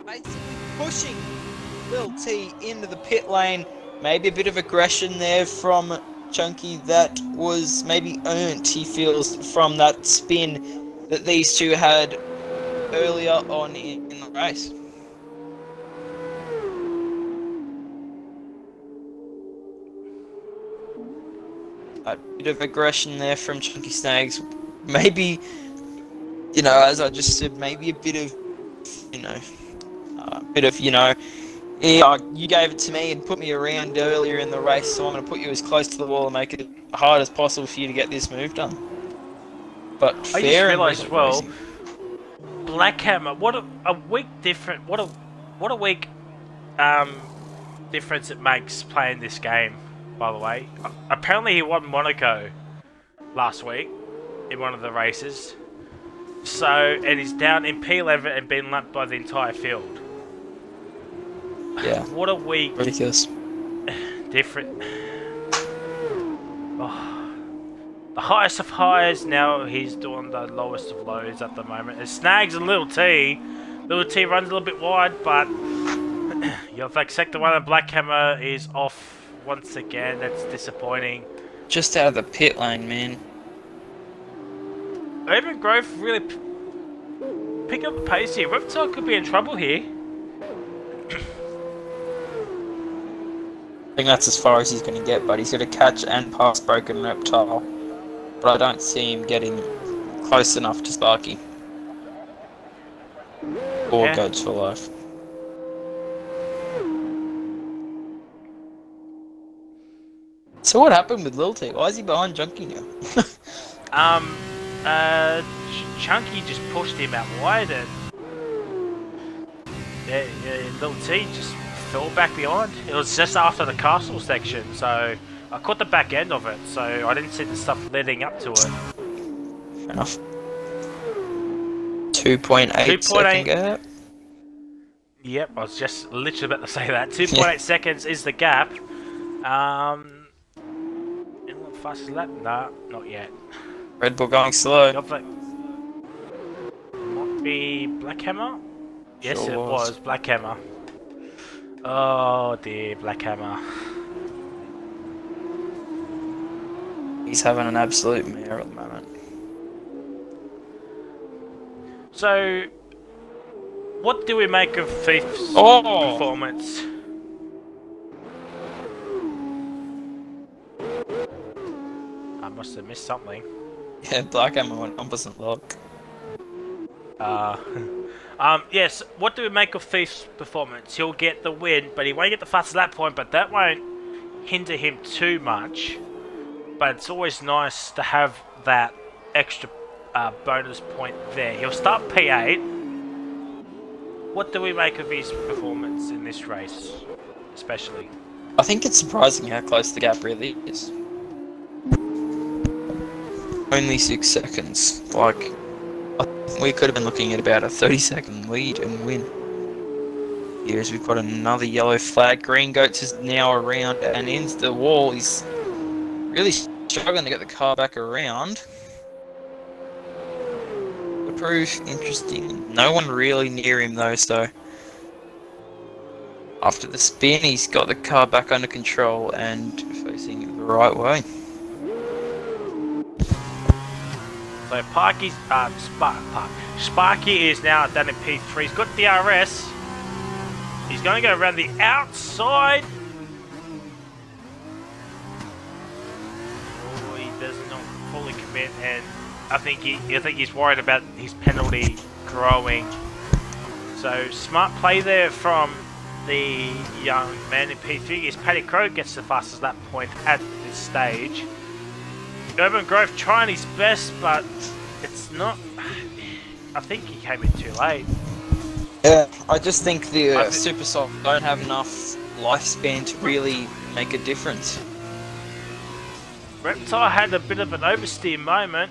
Speaker 2: Basically pushing Lil T into the pit lane. Maybe a bit of aggression there from Chunky that was maybe earned, he feels, from that spin that these two had earlier on in the race. A bit of aggression there from Chunky Snags. Maybe, you know, as I just said, maybe a bit of, you know, yeah, you gave it to me and put me around earlier in the race, so I'm going to put you as close to the wall and make it hard as possible for you to get this move done. But
Speaker 1: I
Speaker 2: fair
Speaker 1: just realised as well,
Speaker 2: racing.
Speaker 1: Black Hammer, what a week different, what a week difference it makes playing this game, by the way. Apparently he won Monaco last week in one of the races. So, and he's down in P11 and been lapped by the entire field.
Speaker 2: Yeah.
Speaker 1: What a week.
Speaker 2: Ridiculous.
Speaker 1: Different. Oh. The highest of highs, now he's doing the lowest of lows at the moment. It snags a Little T. Little T runs a little bit wide, but you're like sector 1 of Black Hammer is off once again. That's disappointing.
Speaker 2: Just out of the pit lane, man.
Speaker 1: Urban Grove really picking up the pace here. Reptile could be in trouble here.
Speaker 2: I think that's as far as he's going to get, but he's going to catch and pass Broken Reptile. But I don't see him getting close enough to Sparky. Or Goats for Life. So what happened with Lil T? Why is he behind Junkie now?
Speaker 1: Chunky just pushed him out wide and Little T just fell back behind. It was just after the castle section, so I caught the back end of it, so I didn't see the stuff leading up to it.
Speaker 2: Fair enough. 2.8 second gap.
Speaker 1: Yep, I was just literally about to say that. 2.8 seconds is the gap. Anyone fastest lap? Nah, not yet.
Speaker 2: Red Bull going slow.
Speaker 1: Might be Black Hammer? Yes,
Speaker 2: Sure
Speaker 1: it was Black Hammer. Oh dear, Black Hammer.
Speaker 2: He's having an absolute mare at the moment.
Speaker 1: So, what do we make of Thief's performance? I must have missed something.
Speaker 2: Yeah, Black Hammer went opposite lock.
Speaker 1: Yes, what do we make of Thief's performance? He'll get the win, but he won't get the fastest lap point, but that won't hinder him too much. But it's always nice to have that extra bonus point there. He'll start P8. What do we make of his performance in this race, especially?
Speaker 2: I think it's surprising how close the gap really is. Only 6 seconds. Like, we could have been looking at about a 30-second lead and win. Here's we've got another yellow flag. Green Goats is now around and into the wall. He's really struggling to get the car back around. The proof interesting. No one really near him though, so after the spin he's got the car back under control and facing the right way.
Speaker 1: So Sparky is now done in P3. He's got DRS. He's going to go around the outside. Oh, he does not fully commit, and I think he's worried about his penalty growing. So smart play there from the young man in P3. As Paddy Crow gets the fastest lap point at this stage. Urban Grove trying his best, but it's not. I think he came in too late.
Speaker 2: Yeah, I just think the Super Soft don't have enough lifespan to really make a difference.
Speaker 1: Reptile had a bit of an oversteer moment.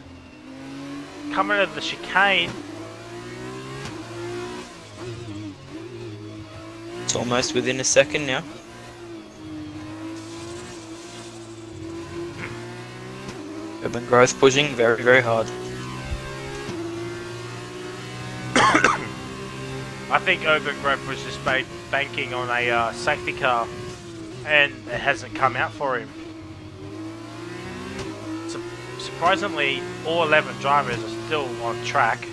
Speaker 1: Coming out of the chicane.
Speaker 2: It's almost within a second now. Urban Growth pushing very, very hard.
Speaker 1: I think Urban Growth was just banking on a safety car, and it hasn't come out for him. Surprisingly, all 11 drivers are still on track.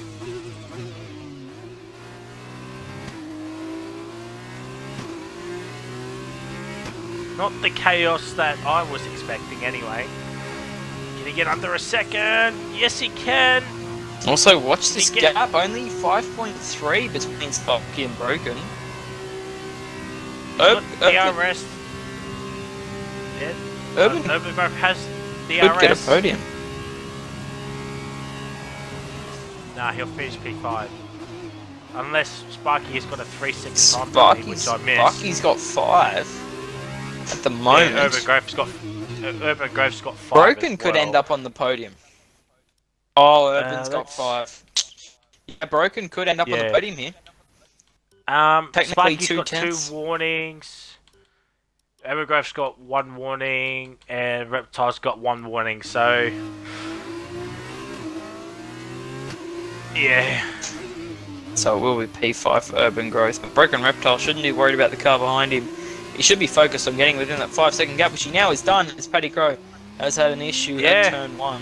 Speaker 1: Not the chaos that I was expecting anyway. Can he get under a second? Yes, he can.
Speaker 2: Also, watch this gap, only 5.3 between Sparky and Broken.
Speaker 1: DRS. Yeah.
Speaker 2: Urban
Speaker 1: Growth has DRS.
Speaker 2: could get a podium.
Speaker 1: Nah, he'll finish P5. Unless Sparky has got a 3-second time penalty, which I missed.
Speaker 2: Sparky's got 5 at the moment.
Speaker 1: Yeah, Urban Grove's got 5.
Speaker 2: Broken could end up on the podium. Oh, Urban's got 5. Yeah, Broken could end up on the podium here. Technically
Speaker 1: Sparky's got 2 warnings. Urban Grove's got 1 warning, and Reptile's got 1 warning. So, yeah.
Speaker 2: So it will be P5 for Urban Growth, but Broken Reptile shouldn't be worried about the car behind him. He should be focused on getting within that 5-second gap, which he now is done, as Paddy Crow has had an issue at turn 1.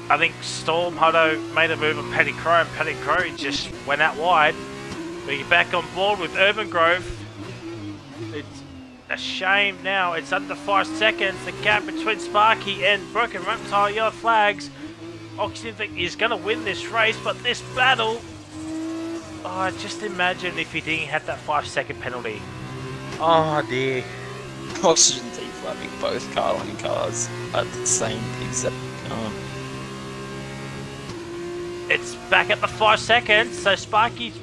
Speaker 1: I think Storm Hutto made a move on Paddy Crow, and Paddy Crow just went out wide. But you're back on board with Urban Grove. It's a shame now, it's under 5 seconds. The gap between Sparky and Broken Reptile, yellow flags. Oxygen is going to win this race, but this battle... Oh, just imagine if he didn't have that 5-second penalty. Oh dear.
Speaker 2: Oxygen deflamming both Carlin cars at the same exact time.
Speaker 1: It's back at the 5 seconds, so Sparky's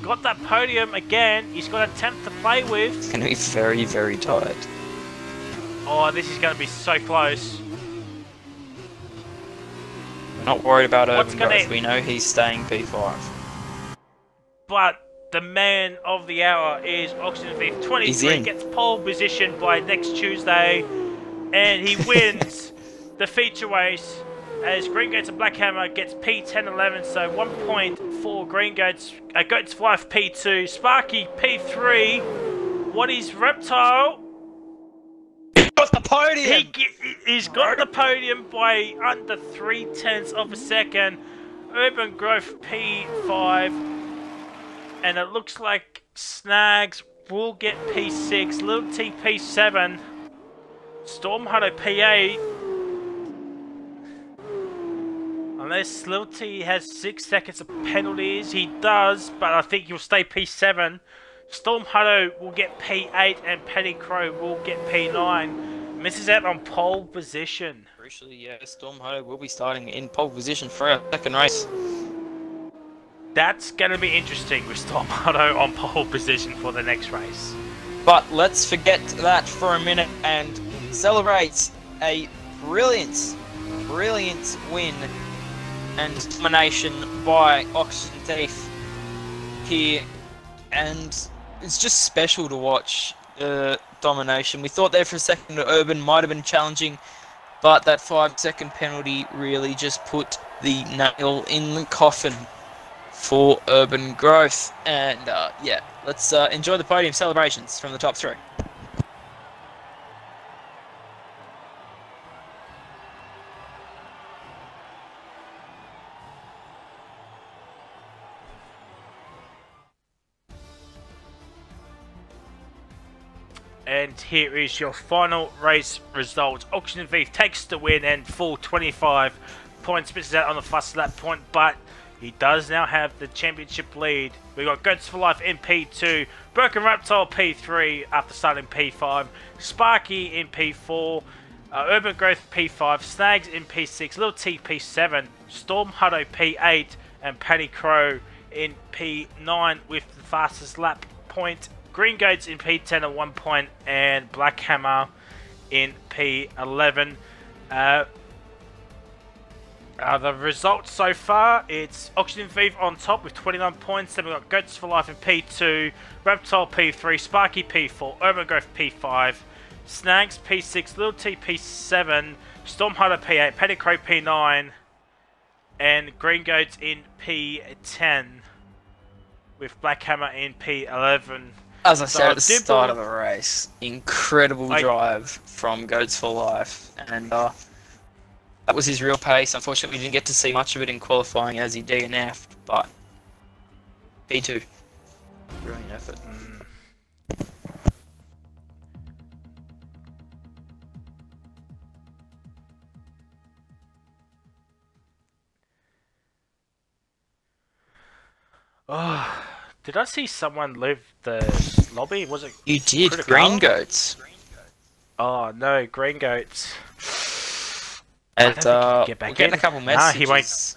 Speaker 1: got that podium again. He's got a tenth to play with.
Speaker 2: It's going to be very, very tight.
Speaker 1: Oh, this is going to be so close.
Speaker 2: We're not worried about Urban Growth. We know he's staying P5.
Speaker 1: But the man of the hour is Oxygen Thief 23. Gets pole position by next Tuesday, and he wins the feature race as Green Gates and Black Hammer gets P10-11. So 1 point for Green Gates. Goats for Life P2. Sparky P3. What is Reptile?
Speaker 2: Got the podium.
Speaker 1: He's got the podium by under 0.3 of a second. Urban Growth P5. And it looks like Snags will get P6, Little T P7, Storm Hutto P8. Unless Little T has 6 seconds of penalties, he does, but I think he'll stay P7. Storm Hutto will get P8 and Paddy Crow will get P9. Misses out on pole position.
Speaker 2: Crucially, yeah, Storm Hutto will be starting in pole position for our second race.
Speaker 1: That's going to be interesting with Storm Hutto on pole position for the next race.
Speaker 2: But let's forget that for a minute and celebrate a brilliant win and domination by Oxygen Thief here. And it's just special to watch domination. We thought there for a second that Urban might have been challenging, but that 5-second penalty really just put the nail in the coffin for Urban Growth. And yeah, let's enjoy the podium celebrations from the top 3.
Speaker 1: And here is your final race result. Oxygen Thief takes the win and full 25 points, misses out on the fastest lap point, but he does now have the championship lead. We got Goats for Life in P2, Broken Reptile P3 after starting P5, Sparky in P4, Urban Growth P5, Snags in P6, Little T P7, Storm Hutto P8, and Paddy Crow in P9 with the fastest lap point. Green Gates in P10 at 1 point, and Black Hammer in P11. The results so far, it's Oxygen Thief on top with 29 points. Then we've got Goats for Life in P2, Reptile P3, Sparky P4, Urban Growth P5, Snags P6, Little T P7, Storm Hunter P8, Paddy Crow P9, and Green Goats in P10, with Black Hammer in P11.
Speaker 2: As I said at the start of the race, incredible drive from Goats for Life, and that was his real pace. Unfortunately, we didn't get to see much of it in qualifying as he DNF'd, but P2. Brilliant effort.
Speaker 1: Oh, did I see someone leave the lobby? Was it?
Speaker 2: You did. Green Goats.
Speaker 1: Oh no, Green Goats.
Speaker 2: And we're getting a couple messages.
Speaker 1: He won't.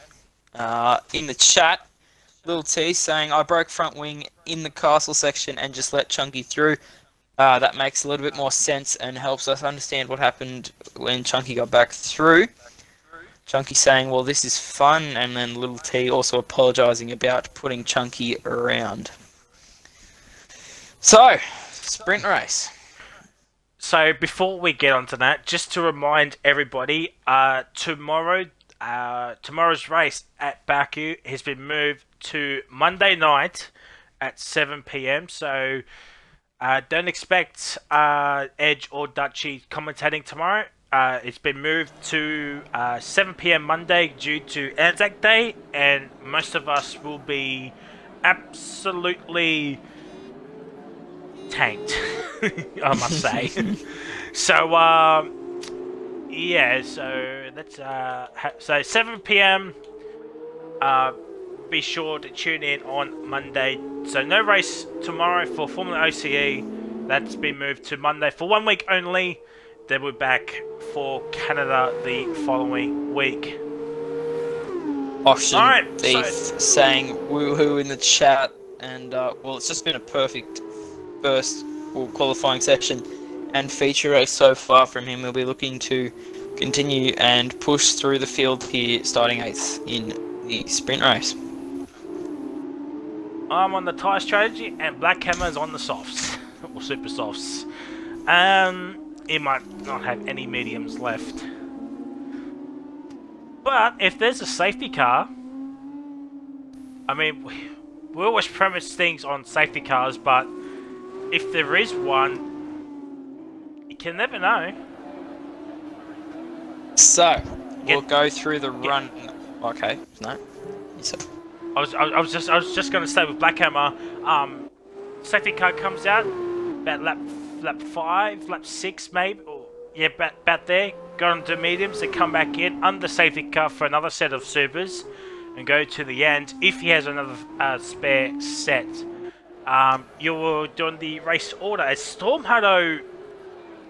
Speaker 2: In the chat, Little T saying, I broke front wing in the castle section and just let Chunky through. That makes a little bit more sense and helps us understand what happened when Chunky got back through. Chunky saying, well, this is fun, and then Little T also apologising about putting Chunky around. So, sprint race.
Speaker 1: So, before we get onto that, just to remind everybody, tomorrow's race at Baku has been moved to Monday night at 7 PM. So, don't expect Edge or Dutchy commentating tomorrow. It's been moved to 7 PM Monday due to Anzac Day, and most of us will be absolutely tanked, I must say. So, yeah, so that's so 7 PM. Be sure to tune in on Monday. So no race tomorrow for FormulaOCE. That's been moved to Monday for 1 week only. Then we're back for Canada the following week.
Speaker 2: Auction Thief saying woohoo in the chat, and well, it's just been a perfect first qualifying session and feature race so far from him. We'll be looking to continue and push through the field here, starting 8th in the sprint race.
Speaker 1: I'm on the tyre strategy, and Black Hammer's on the softs, or super softs. He might not have any mediums left. But if there's a safety car, I mean, we always premise things on safety cars, but if there is one, you can never know.
Speaker 2: So, we'll go through the run. Okay, no.
Speaker 1: I was just going to say with Black Hammer, safety car comes out about lap 5, lap 6 maybe, or yeah, about there. Go on to mediums, then come back in under safety car for another set of supers, and go to the end. If he has another spare set, you will do the race order. As Stormhado,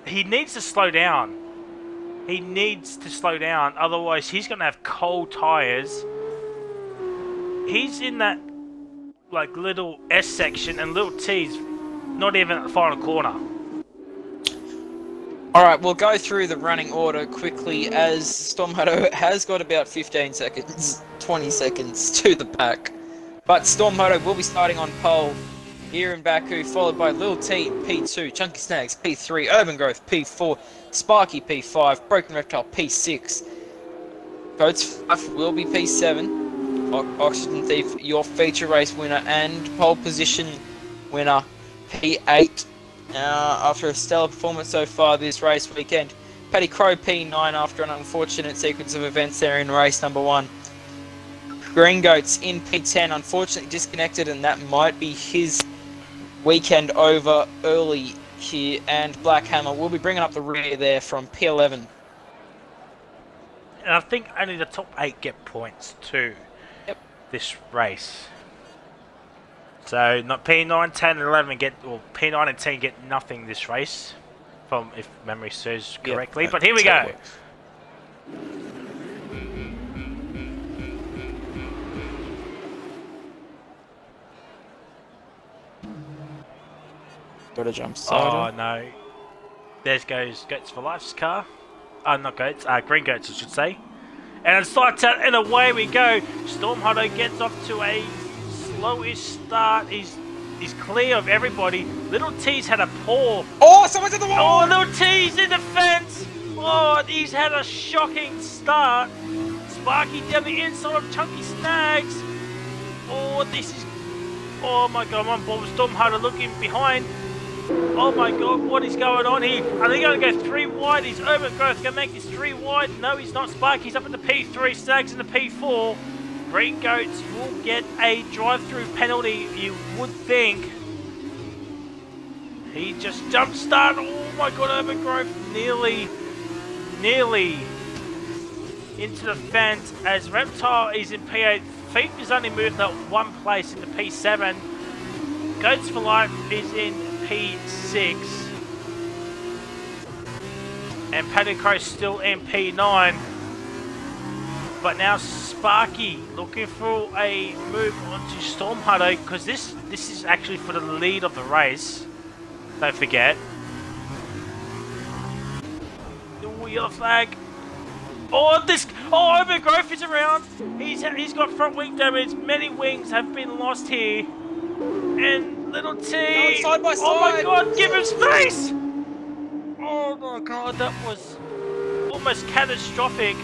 Speaker 1: he needs to slow down. He needs to slow down, otherwise he's going to have cold tires. He's in that like little S section, and little T's not even at the final corner.
Speaker 2: Alright, we'll go through the running order quickly, as Stormhado has got about 15 seconds, 20 seconds to the pack. But Stormhado will be starting on pole here in Baku, followed by Lil T P2, Chunky Snags P3, Urban Growth P4, Sparky P5, Broken Reptile P6. Goats 5 will be P7. Oxygen Thief, your feature race winner and pole position winner, P8. After a stellar performance so far this race weekend. Paddy Crow P9 after an unfortunate sequence of events there in race number 1. Green Goats in P10, unfortunately disconnected, and that might be his weekend over early here. And Black Hammer will be bringing up the rear there from P11.
Speaker 1: And I think only the top 8 get points too.
Speaker 2: Yep.
Speaker 1: This race. So not P9, 10, and 11 get, or P9 and 10 get nothing this race, from if memory serves correctly. Yep, but here we go.
Speaker 2: Got a jump start.
Speaker 1: Oh no! There goes Goats for Life's car. Not Goats, Green Goats I should say. And it starts out, and away we go. Stormhunter gets off to a slowish start. He's clear of everybody. Little T's had a poor.
Speaker 2: Oh, someone's in the wall!
Speaker 1: Oh, Little T's in the fence. Oh, he's had a shocking start. Sparky down the inside of Chunky Snags. Oh, this is... Oh my god, I'm on board with Stormharder looking behind. Oh my god, what is going on here? Are they going to go 3 wide? Is Urban Growth going to make this 3 wide? No, he's not. Sparky's up in the P3, Snags in the P4. Green Goats will get a drive-through penalty, you would think. He just jump-started. Oh my god, Urban Growth nearly into the fence as Reptile is in P8. Thief has only moved up 1 place in the P7. Goats for Life is in P6. And Paddy Crow still in P9. But now Sparky looking for a move onto Stormharder because this is actually for the lead of the race. Don't forget. Oh, yellow flag. Oh, Overgrowth is around. He's got front wing damage. Many wings have been lost here. And Little T.
Speaker 2: Going side by side.
Speaker 1: Oh my god, give him space! Oh my god, that was almost catastrophic.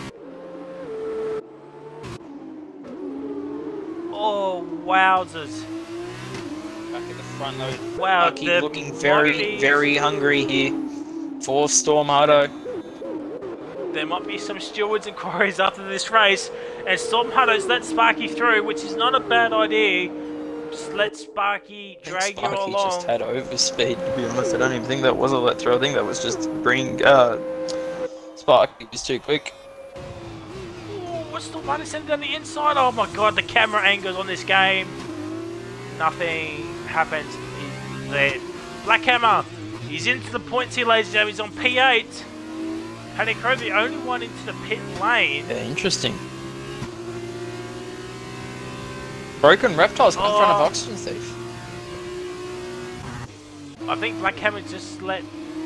Speaker 1: Oh, wowzers.
Speaker 2: Back at the front though.
Speaker 1: Wow,
Speaker 2: Lucky looking very hungry here for Stormharder.
Speaker 1: There might be some stewards and quarries after this race, and Stormharder's let Sparky through, which is not a bad idea. Just let Sparky drag you along.
Speaker 2: Sparky just had overspeed, to be honest. I don't even think that was a let through. I think that was just bring Sparky was too quick.
Speaker 1: Oh, what's the one sending down the inside? Oh my god, the camera angles on this game. Nothing happens there. Black Hammer, he's into the points here, ladies and gentlemen. He's on P8. Paddy Crow, the only one into the pit lane.
Speaker 2: Yeah, interesting. Broken Reptiles in front of Oxygen Thief.
Speaker 1: I think Black Hammer just let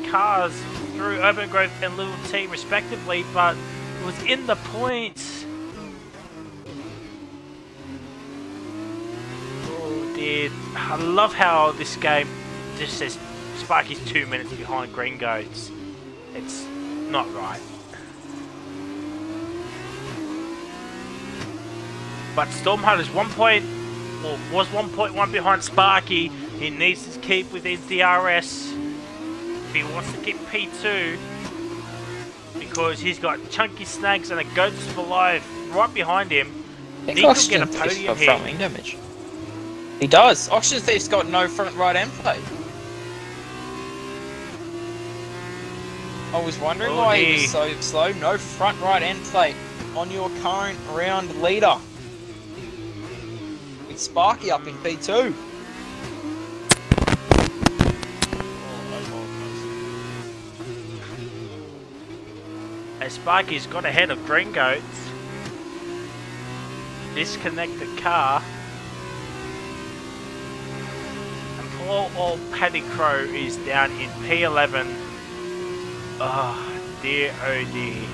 Speaker 1: cars through Urban Growth and Little T respectively, but it was in the points. Oh dear. I love how this game just says Sparky's 2 minutes behind Green Goats. It's not right. But Stormharder's was 1.1 behind Sparky. He needs to keep within DRS if he wants to keep P2, because he's got Chunky Snags and a Goats for Life right behind him. He could get a podium here.
Speaker 2: Front wing damage. He does. Oxygen Thief's got no front right end plate. I was wondering why he was so slow. No front right end plate on your current round leader. With Sparky up in P2.
Speaker 1: As Sparky's got ahead of Green Goats. Disconnect the car. And poor old Paddy Crow is down in P11. Oh dear, oh dear.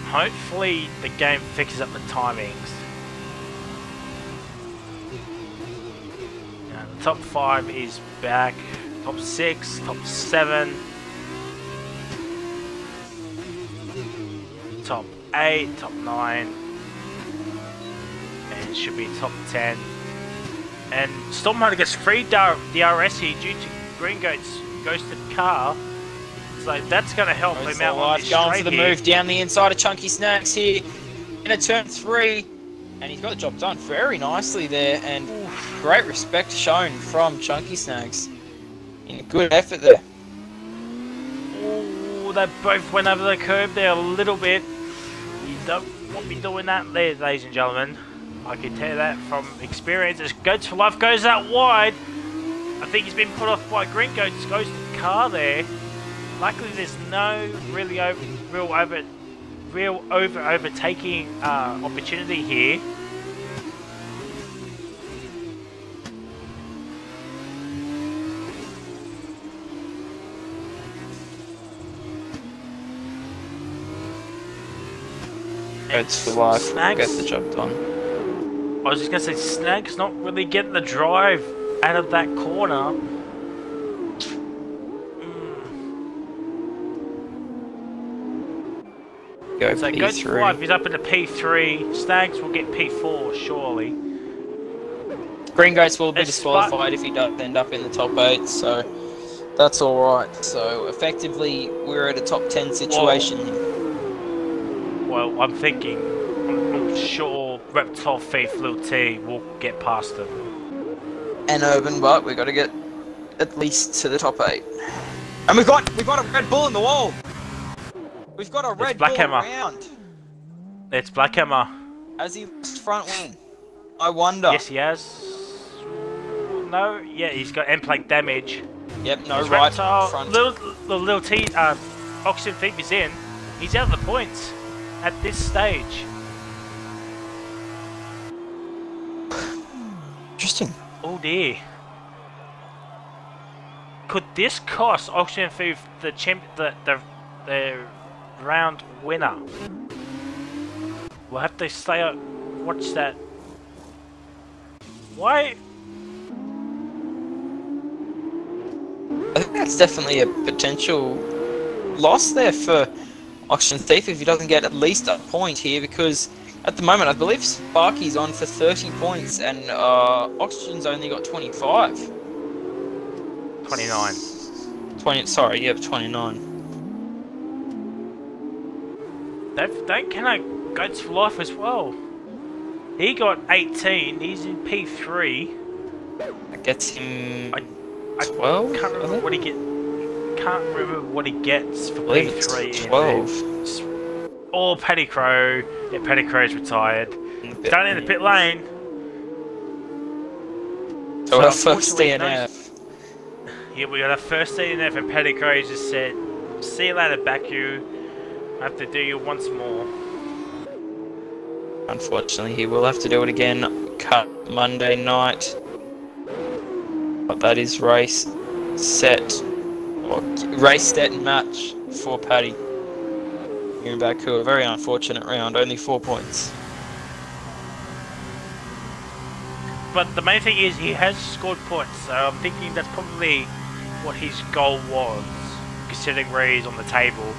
Speaker 1: Hopefully the game fixes up the timings. Now, the top 5 is back. Top 6, top 7. Top 8, top 9. And it should be top 10. And Stormharder gets free DRS here due to Green Goat's ghosted car. So that's going to help him out on this
Speaker 2: going
Speaker 1: straight
Speaker 2: for the
Speaker 1: here.
Speaker 2: move down the inside of Chunky Snags here in a turn 3. And he's got the job done very nicely there. And great respect shown from Chunky Snags. In a good effort there.
Speaker 1: Oh, they both went over the curb there a little bit. You don't want to be doing that there, ladies and gentlemen. I can tell you that from experience. As Goats for Life goes out wide, I think he's been put off by Green Goats' ghosted car there. Luckily, there's no really real overtaking opportunity here.
Speaker 2: Goats for Life, get the job done.
Speaker 1: I was just gonna say, Snag's not really getting the drive out of that corner.
Speaker 2: Go
Speaker 1: So
Speaker 2: P3.
Speaker 1: Goats for Life is up into P3. Snags will get P4, surely.
Speaker 2: Green Goats will be disqualified if he does end up in the top 8, so that's alright. So effectively, we're at a top 10 situation here.
Speaker 1: Well, I'm sure Reptile Thief Lil T will get past them.
Speaker 2: And Urban, but we've got to get at least to the top 8. And we've got a Red Bull in the wall! We've got a Red Bull around!
Speaker 1: It's Blackhammer.
Speaker 2: Has he lost front wing? I wonder.
Speaker 1: Yes, he has. No, yeah, he's got end-plate damage.
Speaker 2: Yep, no
Speaker 1: His
Speaker 2: right
Speaker 1: Reptile,
Speaker 2: front.
Speaker 1: Lil T, Oxygen Thief is in. He's out of the points at this stage.
Speaker 2: Interesting.
Speaker 1: Oh dear. Could this cost Oxygen Thief the round winner? We'll have to stay up. Watch that. Why?
Speaker 2: I think that's definitely a potential loss there for Oxygen Thief if he doesn't get at least a point here, because at the moment I believe Sparky's on for 30 points and Oxygen's only got 25.
Speaker 1: 29.
Speaker 2: 20, sorry, yep, 29.
Speaker 1: Don't count Goats for Life as well. He got 18, he's in P3.
Speaker 2: That gets him
Speaker 1: I
Speaker 2: 12?
Speaker 1: can't remember what he gets for
Speaker 2: I believe
Speaker 1: P3.
Speaker 2: it's 12.
Speaker 1: Or Paddy Crow. Yeah, Paddy Crow's retired. Down in the pit lane.
Speaker 2: So our first DNF.
Speaker 1: Yeah, we got our first DNF and Paddy Crow just said, see you later, Baku. I have to do you once more.
Speaker 2: Unfortunately, he will have to do it again. Cut Monday night. But that is race set match for Paddy. Here in Baku, a very unfortunate round, only 4 points.
Speaker 1: But the main thing is he has scored points, so I'm thinking that's probably what his goal was, considering where he's on the table.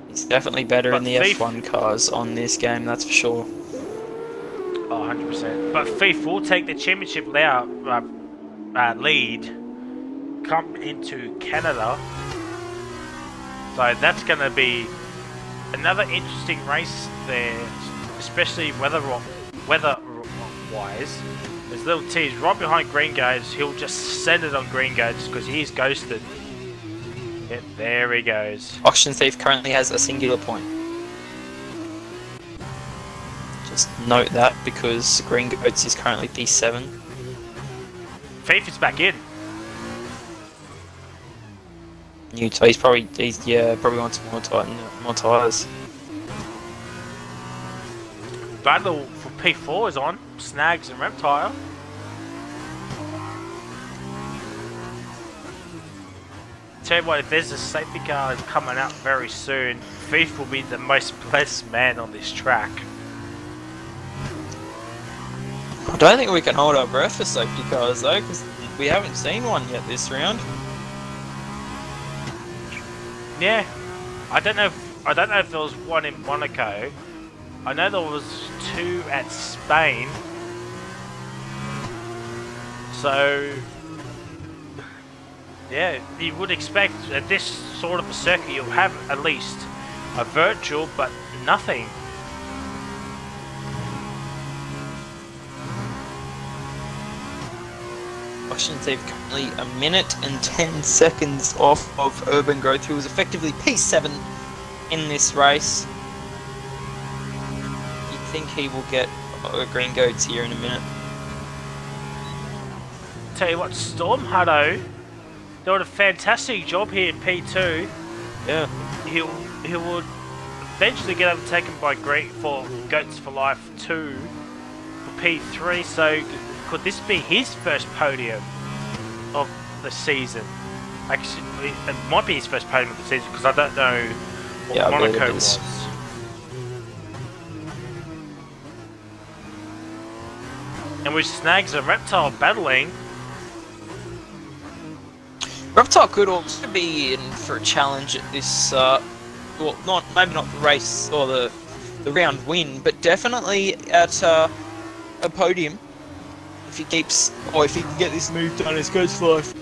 Speaker 2: He's definitely better in the F1 cars on this game, that's for sure.
Speaker 1: Oh, 100%. But Thief will take the championship lead, come into Canada. So that's going to be another interesting race there, especially weather-wise. As Lil T is right behind Green Goats, he'll just send it on Green Goats because he's ghosted. Yep, there he goes.
Speaker 2: Oxygen Thief currently has a singular point. Just note that because Green Goats is currently P7.
Speaker 1: Thief is back in.
Speaker 2: So he's probably wants more tires.
Speaker 1: Battle for P4 is on. Snags and Reptile. Tell you what, if there's a safety car coming out very soon, Thief will be the most blessed man on this track.
Speaker 2: I don't think we can hold our breath for safety cars though, because we haven't seen one yet this round.
Speaker 1: Yeah, I don't know if there was one in Monaco. I know there was 2 at Spain. So yeah, you would expect at this sort of a circuit you'll have at least a virtual, but nothing.
Speaker 2: Oxygen Thief currently a minute and 10 seconds off of Urban Growth, who was effectively P7 in this race. You'd think he will get Green Goats here in a minute.
Speaker 1: Tell you what, Storm Hutto doing a fantastic job here in P2.
Speaker 2: Yeah.
Speaker 1: He will eventually get overtaken by Goats for Life 2 for P3, so could this be his first podium of the season? Actually, it might be his first podium of the season because I don't know what Monaco was. And with Snags and Reptile battling...
Speaker 2: Reptile could also be in for a challenge at this, well, maybe not the race or the round win, but definitely at a podium. If he keeps, or if he can get this move done, it's goes for life.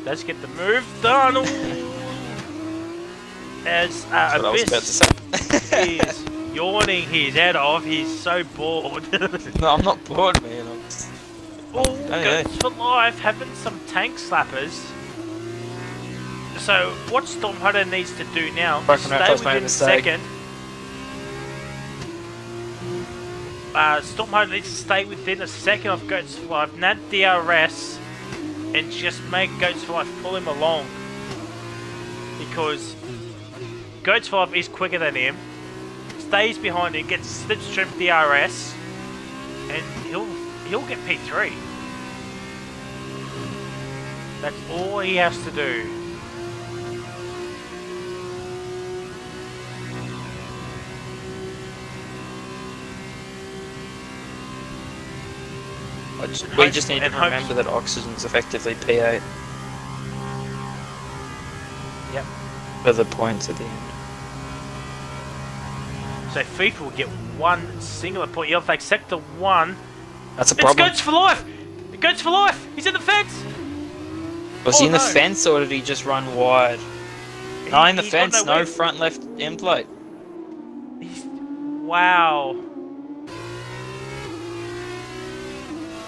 Speaker 1: Let's get the move done. As Abyss is yawning his head off, he's so bored.
Speaker 2: No, I'm not bored, man. I'm just...
Speaker 1: Oh, Goats for Life having some tank slappers. So, what Stormhunter needs to do now is stay within a second. Stormhunter needs to stay within a second of Goats for Life, nab DRS, and just make Goats for Life pull him along. Because Goats for Life is quicker than him, stays behind him, gets slipstream DRS, and he'll get P3. That's all he has to do.
Speaker 2: We just need to remember that oxygen's effectively P8.
Speaker 1: Yep.
Speaker 2: For the points at the end.
Speaker 1: So FIFA will get one singular point. You'll take sector 1.
Speaker 2: That's a problem.
Speaker 1: It's Goats for Life! Goats for Life! He's in the fence!
Speaker 2: Was he in the fence or did he just run wide? No, in the fence, no front left end plate.
Speaker 1: Wow.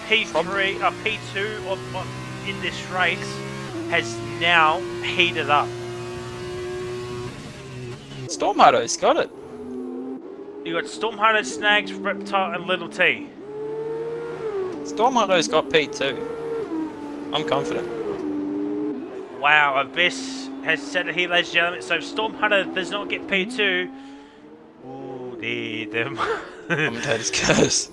Speaker 1: P3, P2 in this race has now heated up.
Speaker 2: Stormhunter's got it.
Speaker 1: You got Stormhunter, Snags, Reptile, and Little T.
Speaker 2: Stormhunter's got P2. I'm confident.
Speaker 1: Wow, Abyss has said it here, ladies and gentlemen. So Stormhunter does not get P2. Ooh, them.
Speaker 2: Commentator's curse.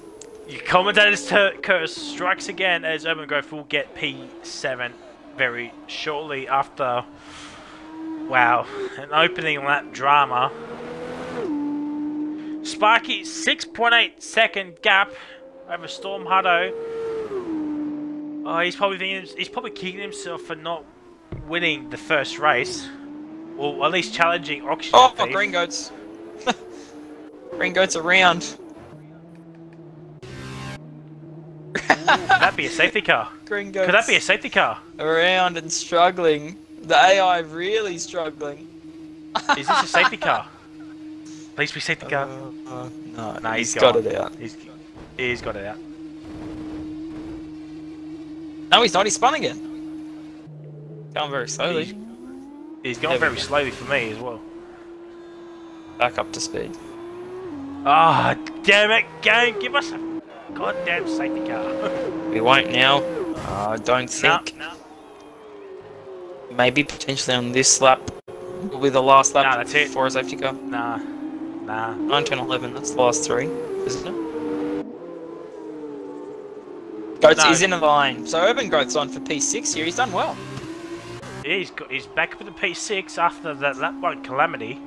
Speaker 1: Your commentator's curse strikes again as Urban Growth will get P7 very shortly after, wow, an opening lap drama. Sparky, 6.8 second gap over Stormhunter. Oh, he's probably kicking himself for not winning the first race, or at least challenging Oxygen.
Speaker 2: Oh, Green Goats. Green Goats around.
Speaker 1: Could that be a safety car?
Speaker 2: Green Goats.
Speaker 1: Could that be a safety car?
Speaker 2: Around and struggling. The AI really struggling.
Speaker 1: Is this a safety car? Please be safety car.
Speaker 2: No,
Speaker 1: he's
Speaker 2: got it out.
Speaker 1: He's got it out.
Speaker 2: No, he's not. He spun again. Going very slowly.
Speaker 1: He's going very slowly for me as well.
Speaker 2: Back up to speed.
Speaker 1: Ah, damn it, game! Give us a goddamn safety car.
Speaker 2: We won't now. I don't think.
Speaker 1: No.
Speaker 2: Maybe potentially on this lap will be the last lap
Speaker 1: that's it.
Speaker 2: for a safety car.
Speaker 1: Nah.
Speaker 2: 9, 10, 11, that's the last 3, isn't it? Goats is in the line. So Urban Growth's on for P6 here. He's done well.
Speaker 1: Yeah, he's back with the P6 after that lap 1 calamity.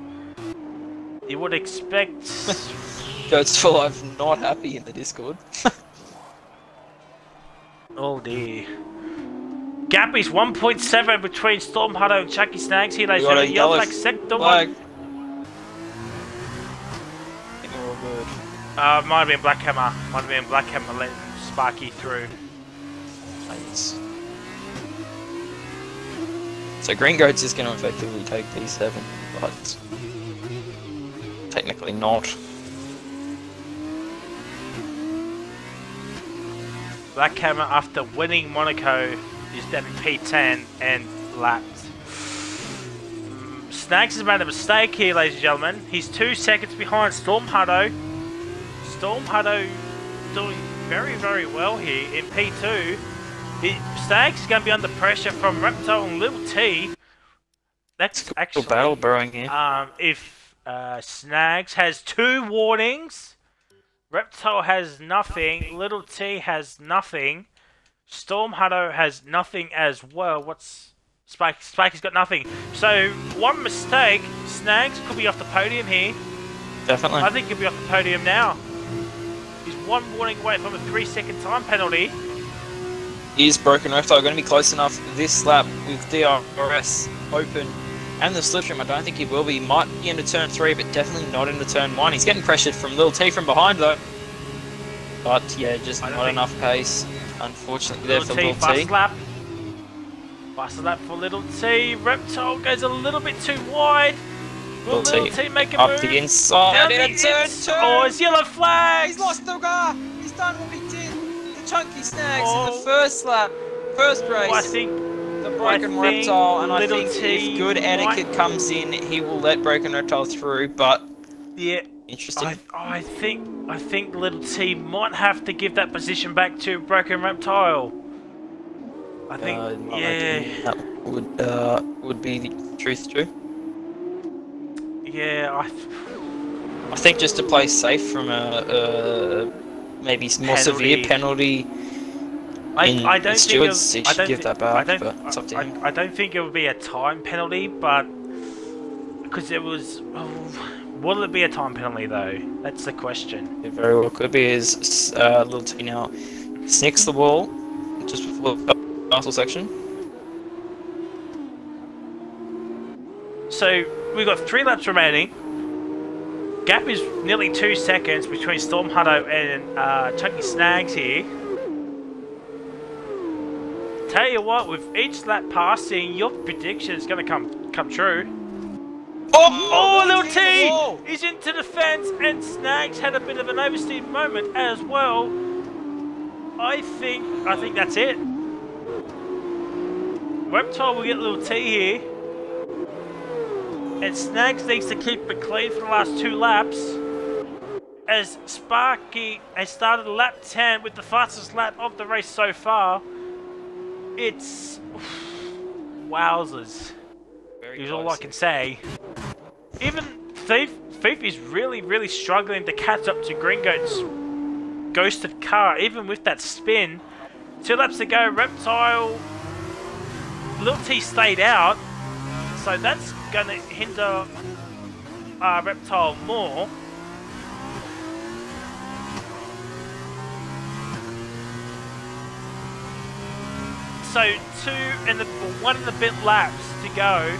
Speaker 1: You would expect...
Speaker 2: Goats for Life not happy in the Discord.
Speaker 1: Oh dear. Gap is 1.7 between Stormhunter and Chucky Snags here. They show a yellow flag sector 1. Might have been Black Hammer. Might have been Black Hammer letting Sparky through.
Speaker 2: Nice. So Green Goats is going to effectively take P7, but technically not.
Speaker 1: Black Hammer, after winning Monaco, is down in P10 and lapped. Snags has made a mistake here, ladies and gentlemen. He's 2 seconds behind Stormhunter. Stormhunter doing very, very well here in P2. Snags is going to be under pressure from Reptile and Little T. That's actually
Speaker 2: battle brewing here.
Speaker 1: If Snags has 2 warnings, Reptile has nothing, Little T has nothing, Stormhunter has nothing as well. What's Spikey's got nothing. So one mistake, Snags could be off the podium here.
Speaker 2: Definitely.
Speaker 1: I think he'll be off the podium now. one warning away from a 3-second time penalty.
Speaker 2: Is Broken Reptile going to be close enough this lap with DRS open and the slipstream? I don't think he will be. He might be into turn 3, but definitely not into turn 1. He's getting pressured from Little T from behind though. But yeah, just not enough pace, unfortunately, there for Little T.
Speaker 1: Fast lap. Fast lap for Little T. Reptile goes a little bit too wide. Will Little T make a move?
Speaker 2: Up the inside,
Speaker 1: down the turn 2. Oh, it's yellow flag.
Speaker 2: He's lost the car. He's done what he did. The Chunky Snags in the first lap, first race.
Speaker 1: I think
Speaker 2: the Broken Reptile, and I think if good etiquette comes in, he will let Broken Reptile through. But
Speaker 1: yeah,
Speaker 2: interesting.
Speaker 1: I think Little T might have to give that position back to Broken Reptile. I think
Speaker 2: that would be the truth too.
Speaker 1: Yeah,
Speaker 2: I think just to play safe from a maybe more severe penalty.
Speaker 1: I don't
Speaker 2: Stewards,
Speaker 1: think
Speaker 2: he should give that back, but it's up to him.
Speaker 1: I don't think it would be a time penalty, but because it was, will it be a time penalty though? That's the question.
Speaker 2: It very well could be. As Little T now snicks the wall just before the castle section.
Speaker 1: So we've got 3 laps remaining. Gap is nearly 2 seconds between Storm Hutto and Chunky Snags here. Tell you what, with each lap passing, your prediction is going to come true. Oh, Little T! He's into the fence, and Snags had a bit of an oversteer moment as well. I think that's it. Reptile will get Little T here. And Snags needs to keep it clean for the last 2 laps. As Sparky has started lap 10 with the fastest lap of the race so far. It's wowzers. Is all I can say. Even Thief is really struggling to catch up to Gringo's ghosted car, even with that spin. 2 laps to go, Reptile. Little T stayed out, so that's going to hinder Reptile more. So 1 and a bit laps to go.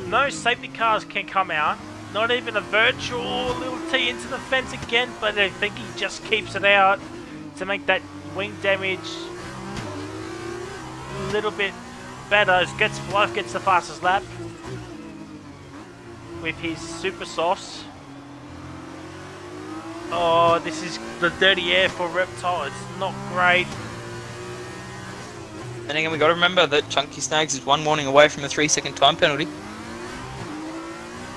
Speaker 1: No safety cars can come out. Not even a virtual Little T into the fence again, but I think he just keeps it out to make that wing damage a little bit better. As Life gets the fastest lap with his super sauce. Oh, this is the dirty air for Reptile. It's not great.
Speaker 2: And again, we got to remember that Chunky Snags is 1 warning away from a 3-second time penalty.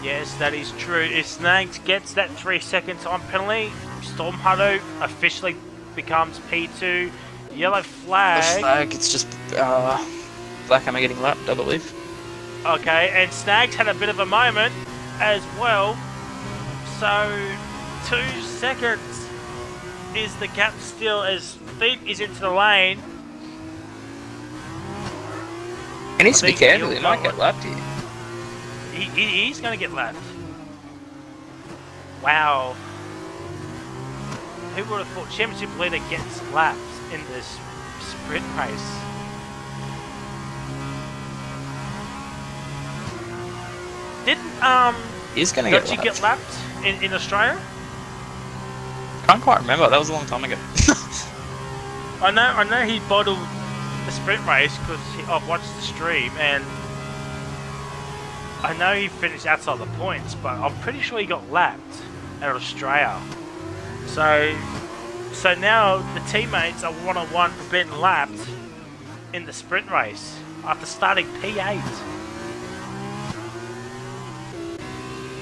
Speaker 1: Yes, that is true. If Snags gets that 3-second time penalty, Storm Hutto officially becomes P2. Yellow flag.
Speaker 2: The flag, it's just Blackhammer getting lapped, I believe.
Speaker 1: Okay, and Snags had a bit of a moment as well. So 2 seconds is the gap still as Thief is into the lane.
Speaker 2: He needs to be careful, he might get lapped here.
Speaker 1: He's going to get lapped. Wow. Who would have thought Championship leader gets lapped in this sprint race? Didn't
Speaker 2: He's going to
Speaker 1: get lapped in Australia?
Speaker 2: Can't quite remember. That was a long time ago.
Speaker 1: I know he bottled the sprint race because I've watched the stream, and I know he finished outside the points, but I'm pretty sure he got lapped at Australia. So now the teammates are 1-on-1 for being lapped in the sprint race after starting P8.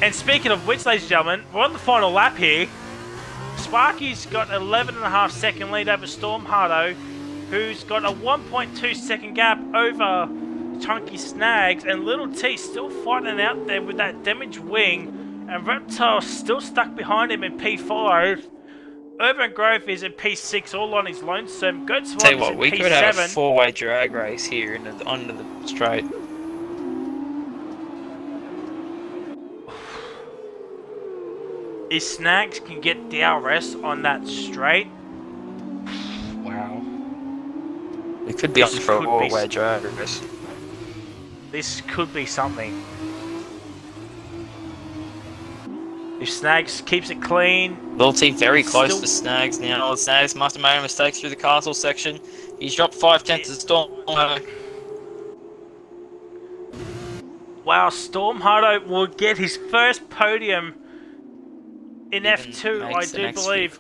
Speaker 1: And speaking of which, ladies and gentlemen, we're on the final lap here. Sparky's got 11.5 second lead over Storm Hutto, who's got a 1.2 second gap over Chunky Snags, and Little T still fighting out there with that damaged wing, and Reptile still stuck behind him in P5. Urban Grove is in P6 all on his lonesome. Goats
Speaker 2: Tell you what,
Speaker 1: in
Speaker 2: we
Speaker 1: P7.
Speaker 2: could have a 4-way drag race here under the straight.
Speaker 1: if Snags can get DRS on that straight, wow.
Speaker 2: It could be up for a all-way drive.
Speaker 1: This could be something. If Snags keeps it clean...
Speaker 2: Little T very close to Snags now. Snags must have made a mistake through the castle section. He's dropped 5/10 to Storm.
Speaker 1: Wow, Storm Hardo will get his first podium in F2, I do believe.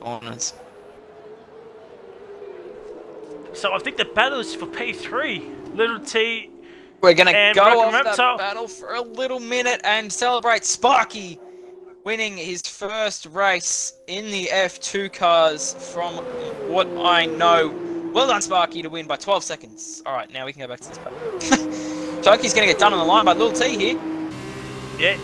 Speaker 1: So I think the battle is for P3. Little T.
Speaker 2: We're gonna go off that battle for a little minute and celebrate Sparky winning his first race in the F2 cars from what I know. Well done, Sparky, to win by 12 seconds. Alright, now we can go back to this battle. Toki's gonna get done on the line by Little T here.
Speaker 1: Yeah.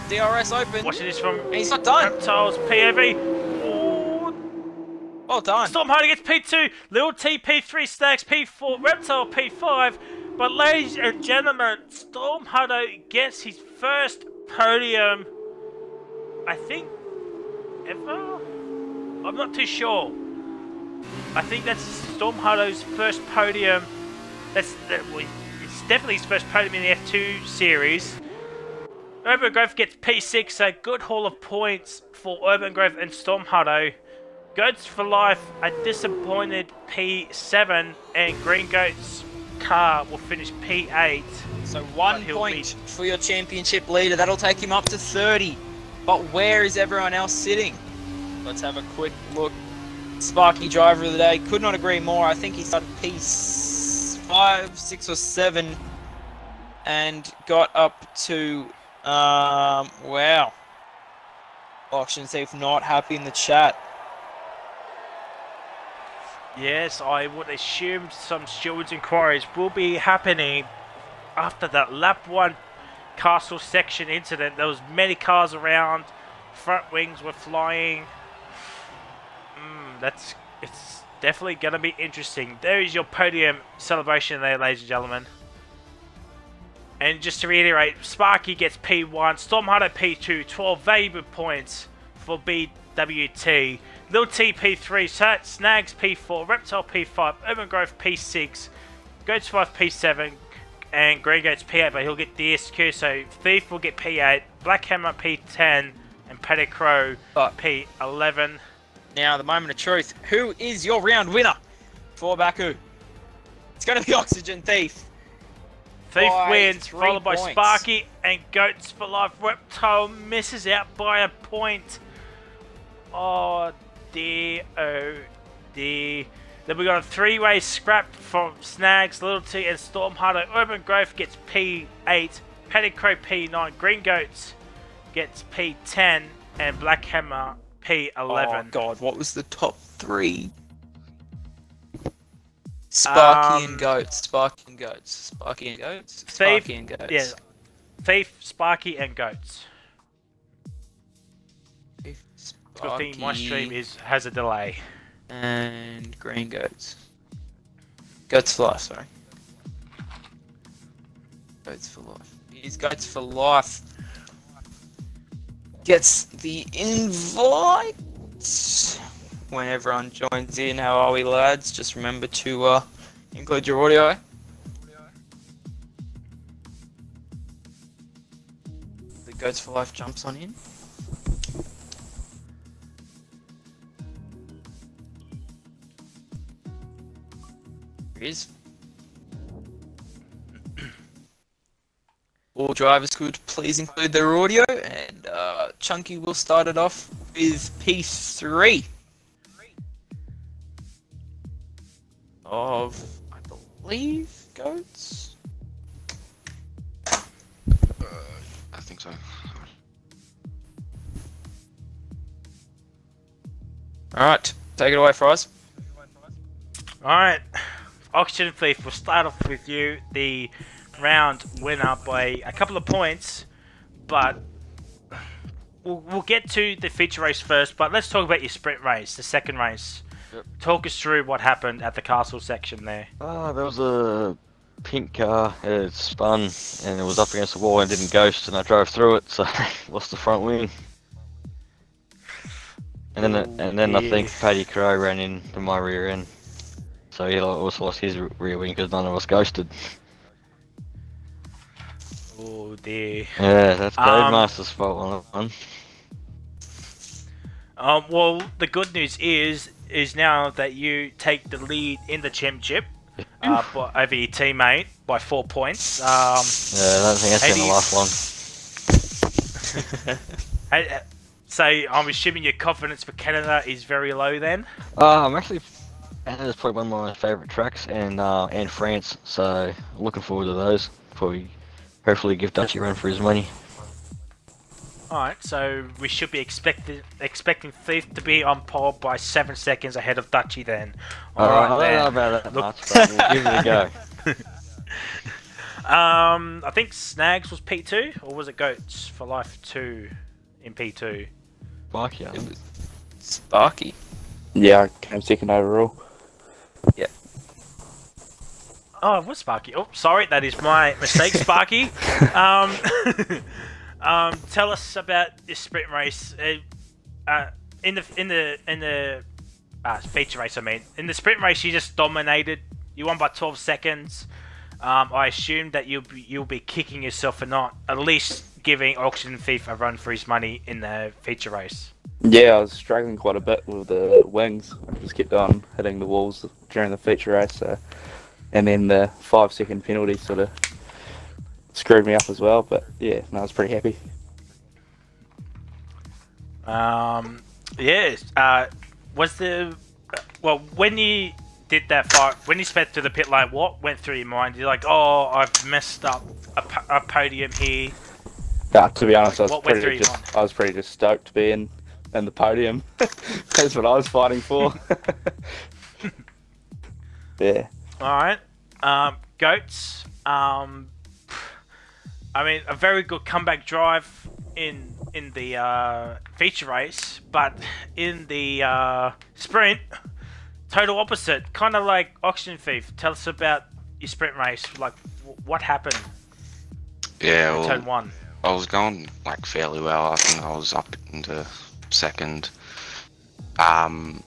Speaker 2: DRS open.
Speaker 1: Watching this from...
Speaker 2: And he's not done.
Speaker 1: Reptiles POV. Oh.
Speaker 2: Well done.
Speaker 1: Storm Hardo gets P2. Little T P3. Snags P4. Reptile P5. But ladies and gentlemen, Storm Hardo gets his first podium, I think, ever? I'm not too sure. I think that's Storm Hardo's first podium. It's definitely his first podium in the F2 series. Urban Grove gets P6, so good haul of points for Urban Grove and Storm Hardo. Goats for Life, a disappointed P7, and Green Goats car will finish P8.
Speaker 2: So 1 point for your championship leader. That'll take him up to 30. But where is everyone else sitting? Let's have a quick look. Sparky driver of the day. Could not agree more. I think he started P5, 6 or 7 and got up to wow. Auction Thief not happy in the chat.
Speaker 1: Yes, I would assume some stewards inquiries will be happening after that lap 1 castle section incident. There was many cars around, front wings were flying. It's definitely going to be interesting. There is your podium celebration there, ladies and gentlemen. And just to reiterate, Sparky gets P1, Storm Hardo P2, 12 valuable points for BWT. Little T P3, Snags P4, Reptile P5, Urban Grove P6, Goats 5 P7, and Green Goats P8, but he'll get DSQ, so Thief will get P8, Black Hammer P10, and Paddy Crow P11.
Speaker 2: Now, the moment of truth. Who is your round winner for Baku? It's going to be Oxygen Thief.
Speaker 1: Thief wins, followed by Sparky and Goats for Life. Reptile misses out by a point. Oh dear, oh dear. Then we got a three-way scrap from Snags, Little T, and Storm Hardo. Urban Grove gets P8, Paddy Crow P9, Green Goats gets P10, and Black Hammer P11.
Speaker 2: Oh god, what was the top 3? Sparky and Goats, Sparky and Goats, Sparky and Goats, Sparky and Goats.
Speaker 1: Yeah, Thief, Sparky, and Goats. Good thing my stream has a delay.
Speaker 2: And Green Goats. Goats for Life, sorry. Goats for Life. Here's Goats for Life. Gets the invite when everyone joins in. How are we, lads? Just remember to include your audio. The Goats for Life jumps on in. Here he is. All drivers could please include their audio, and Chunky will start it off with P3 of, I believe, Goats?
Speaker 3: I think so.
Speaker 2: Alright, take it away, Fries.
Speaker 1: Alright, Oxygen Thief, we'll start off with you, the round winner by a couple of points, but we'll get to the feature race first, but let's talk about your sprint race, the second race.
Speaker 3: Yep.
Speaker 1: Talk us through what happened at the castle section there.
Speaker 3: There was a pink car, it spun and it was up against the wall and didn't ghost, and I drove through it, so lost the front wing. And then I think Paddy Crow ran into my rear end, so he also lost his rear wing because none of us ghosted.
Speaker 1: Oh dear.
Speaker 3: Yeah, that's Codemaster's fault on that one.
Speaker 1: Well, the good news is now that you take the lead in the championship, over your teammate by 4 points.
Speaker 3: Yeah, I don't think that's gonna last long.
Speaker 1: So I'm assuming your confidence for Canada is very low then.
Speaker 3: I'm actually Canada's probably one of my favourite tracks, and France. So looking forward to those. Probably, hopefully, give Dutchy a run for his money.
Speaker 1: Alright, so we should be expecting Thief to be on pole by 7 seconds ahead of Dutchy then.
Speaker 3: Alright, I don't know about that much, but we'll give it a go.
Speaker 1: I think Snags was P2, or was it Goats for Life 2 in P2?
Speaker 3: Sparky,
Speaker 2: Sparky.
Speaker 4: Yeah, I came second overall.
Speaker 2: Yeah.
Speaker 1: Oh, it was Sparky. Oh, sorry, that is my mistake, Sparky. Tell us about this sprint race. In the feature race, I mean, in the sprint race, you just dominated. You won by 12 seconds. I assume that you'll be kicking yourself for not at least giving Auction Thief a run for his money in the feature race.
Speaker 4: Yeah, I was struggling quite a bit with the wings. I just kept on hitting the walls during the feature race, and then the 5-second penalty sort of screwed me up as well. But yeah, no, I was pretty happy.
Speaker 1: When you did that fight, when you sped through the pit lane, what went through your mind? You're like, oh, I've messed up a podium here.
Speaker 4: To be honest, I was pretty stoked to be in the podium. That's what I was fighting for. Yeah.
Speaker 1: Alright. Goats. I mean, a very good comeback drive in the feature race, but in the sprint, total opposite. Kind of like Auction Thief. Tell us about your sprint race. Like, what happened?
Speaker 5: Yeah,
Speaker 1: in turn 1.
Speaker 5: I was going like fairly well. I think I was up into second. But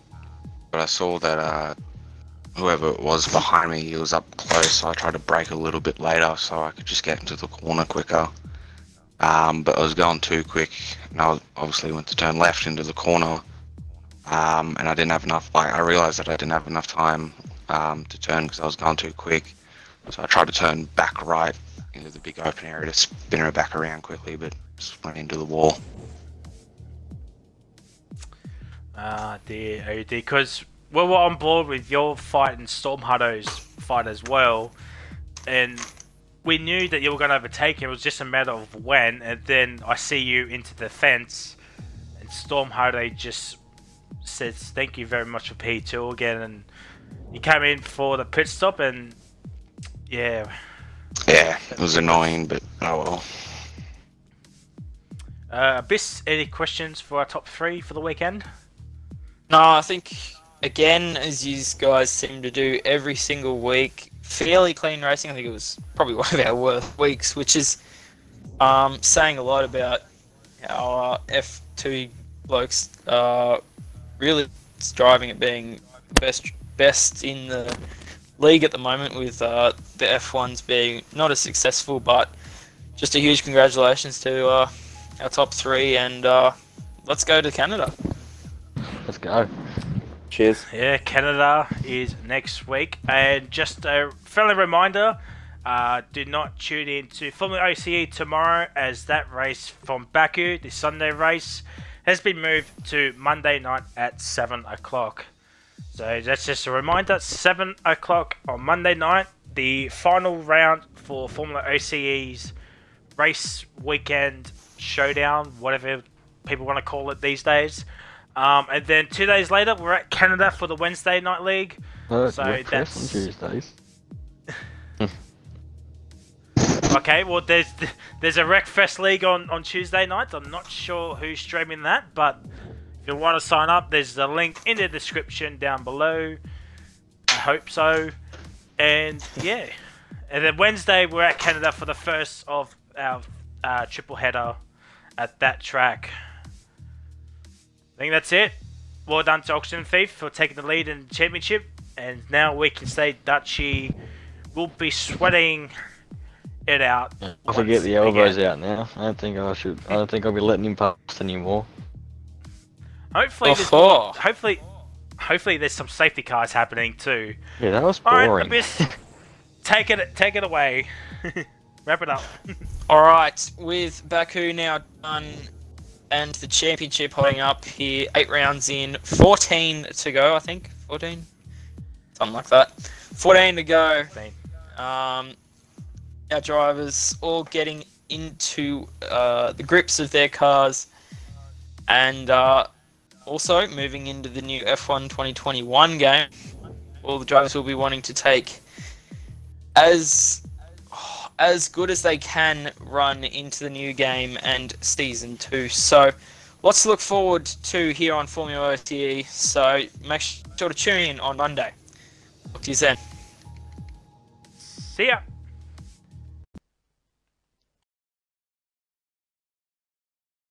Speaker 5: I saw that whoever it was behind me, he was up close, so I tried to brake a little bit later so I could just get into the corner quicker. But I was going too quick, and I obviously went to turn left into the corner. And I didn't have enough, I realised that I didn't have enough time to turn because I was going too quick. So I tried to turn back right into the big open area to spin her back around quickly, but just went into the wall.
Speaker 1: Ah, dear, oh dear, because we were on board with your fight and Stormhutto's fight as well, and we knew that you were going to overtake him. It was just a matter of when, and then I see you into the fence, and Stormhutto just says thank you very much for P2 again, and you came in for the pit stop, and yeah.
Speaker 5: Yeah, it was annoying, but oh well.
Speaker 1: Abyss, any questions for our top 3 for the weekend?
Speaker 2: No, I think, again, as you guys seem to do every single week, fairly clean racing. I think it was probably one of our worst weeks, which is saying a lot about our F2 blokes really striving at being best in the league at the moment, with the F1s being not as successful, but just a huge congratulations to our top 3, and let's go to Canada.
Speaker 3: Let's go.
Speaker 4: Cheers.
Speaker 1: Yeah, Canada is next week, and just a friendly reminder, do not tune in to FormulaOCE tomorrow, as that race from Baku, the Sunday race, has been moved to Monday night at 7 o'clock. So that's just a reminder, 7 o'clock on Monday night, the final round for FormulaOCE's race weekend showdown, whatever people want to call it these days. And then 2 days later, we're at Canada for the Wednesday night league.
Speaker 3: So
Speaker 1: that's
Speaker 3: on Tuesdays.
Speaker 1: Okay. Well, there's a Wreckfest league on Tuesday nights. I'm not sure who's streaming that, but if you want to sign up, there's a link in the description down below. I hope so. And yeah, and then Wednesday we're at Canada for the first of our triple header at that track. I think that's it. well done to Oxygen Thief for taking the lead in the championship, and now we can say Dutchy will be sweating it out.
Speaker 3: I forget the elbows out now. I don't think I'll be letting him pass anymore.
Speaker 1: Hopefully, hopefully there's some safety cars happening too.
Speaker 3: Yeah, that was boring.
Speaker 1: Alright, Abyss, take it away. Wrap it up.
Speaker 2: Alright, with Baku now done and the championship holding up here, 8 rounds in, 14 to go, I think. 14? Something like that. 14 to go. Our drivers all getting into the grips of their cars, and also moving into the new F1 2021 game. All the drivers will be wanting to take as good as they can run into the new game and Season 2. So lots to look forward to here on FormulaOCE. So make sure to tune in on Monday. Talk to you then.
Speaker 1: See ya.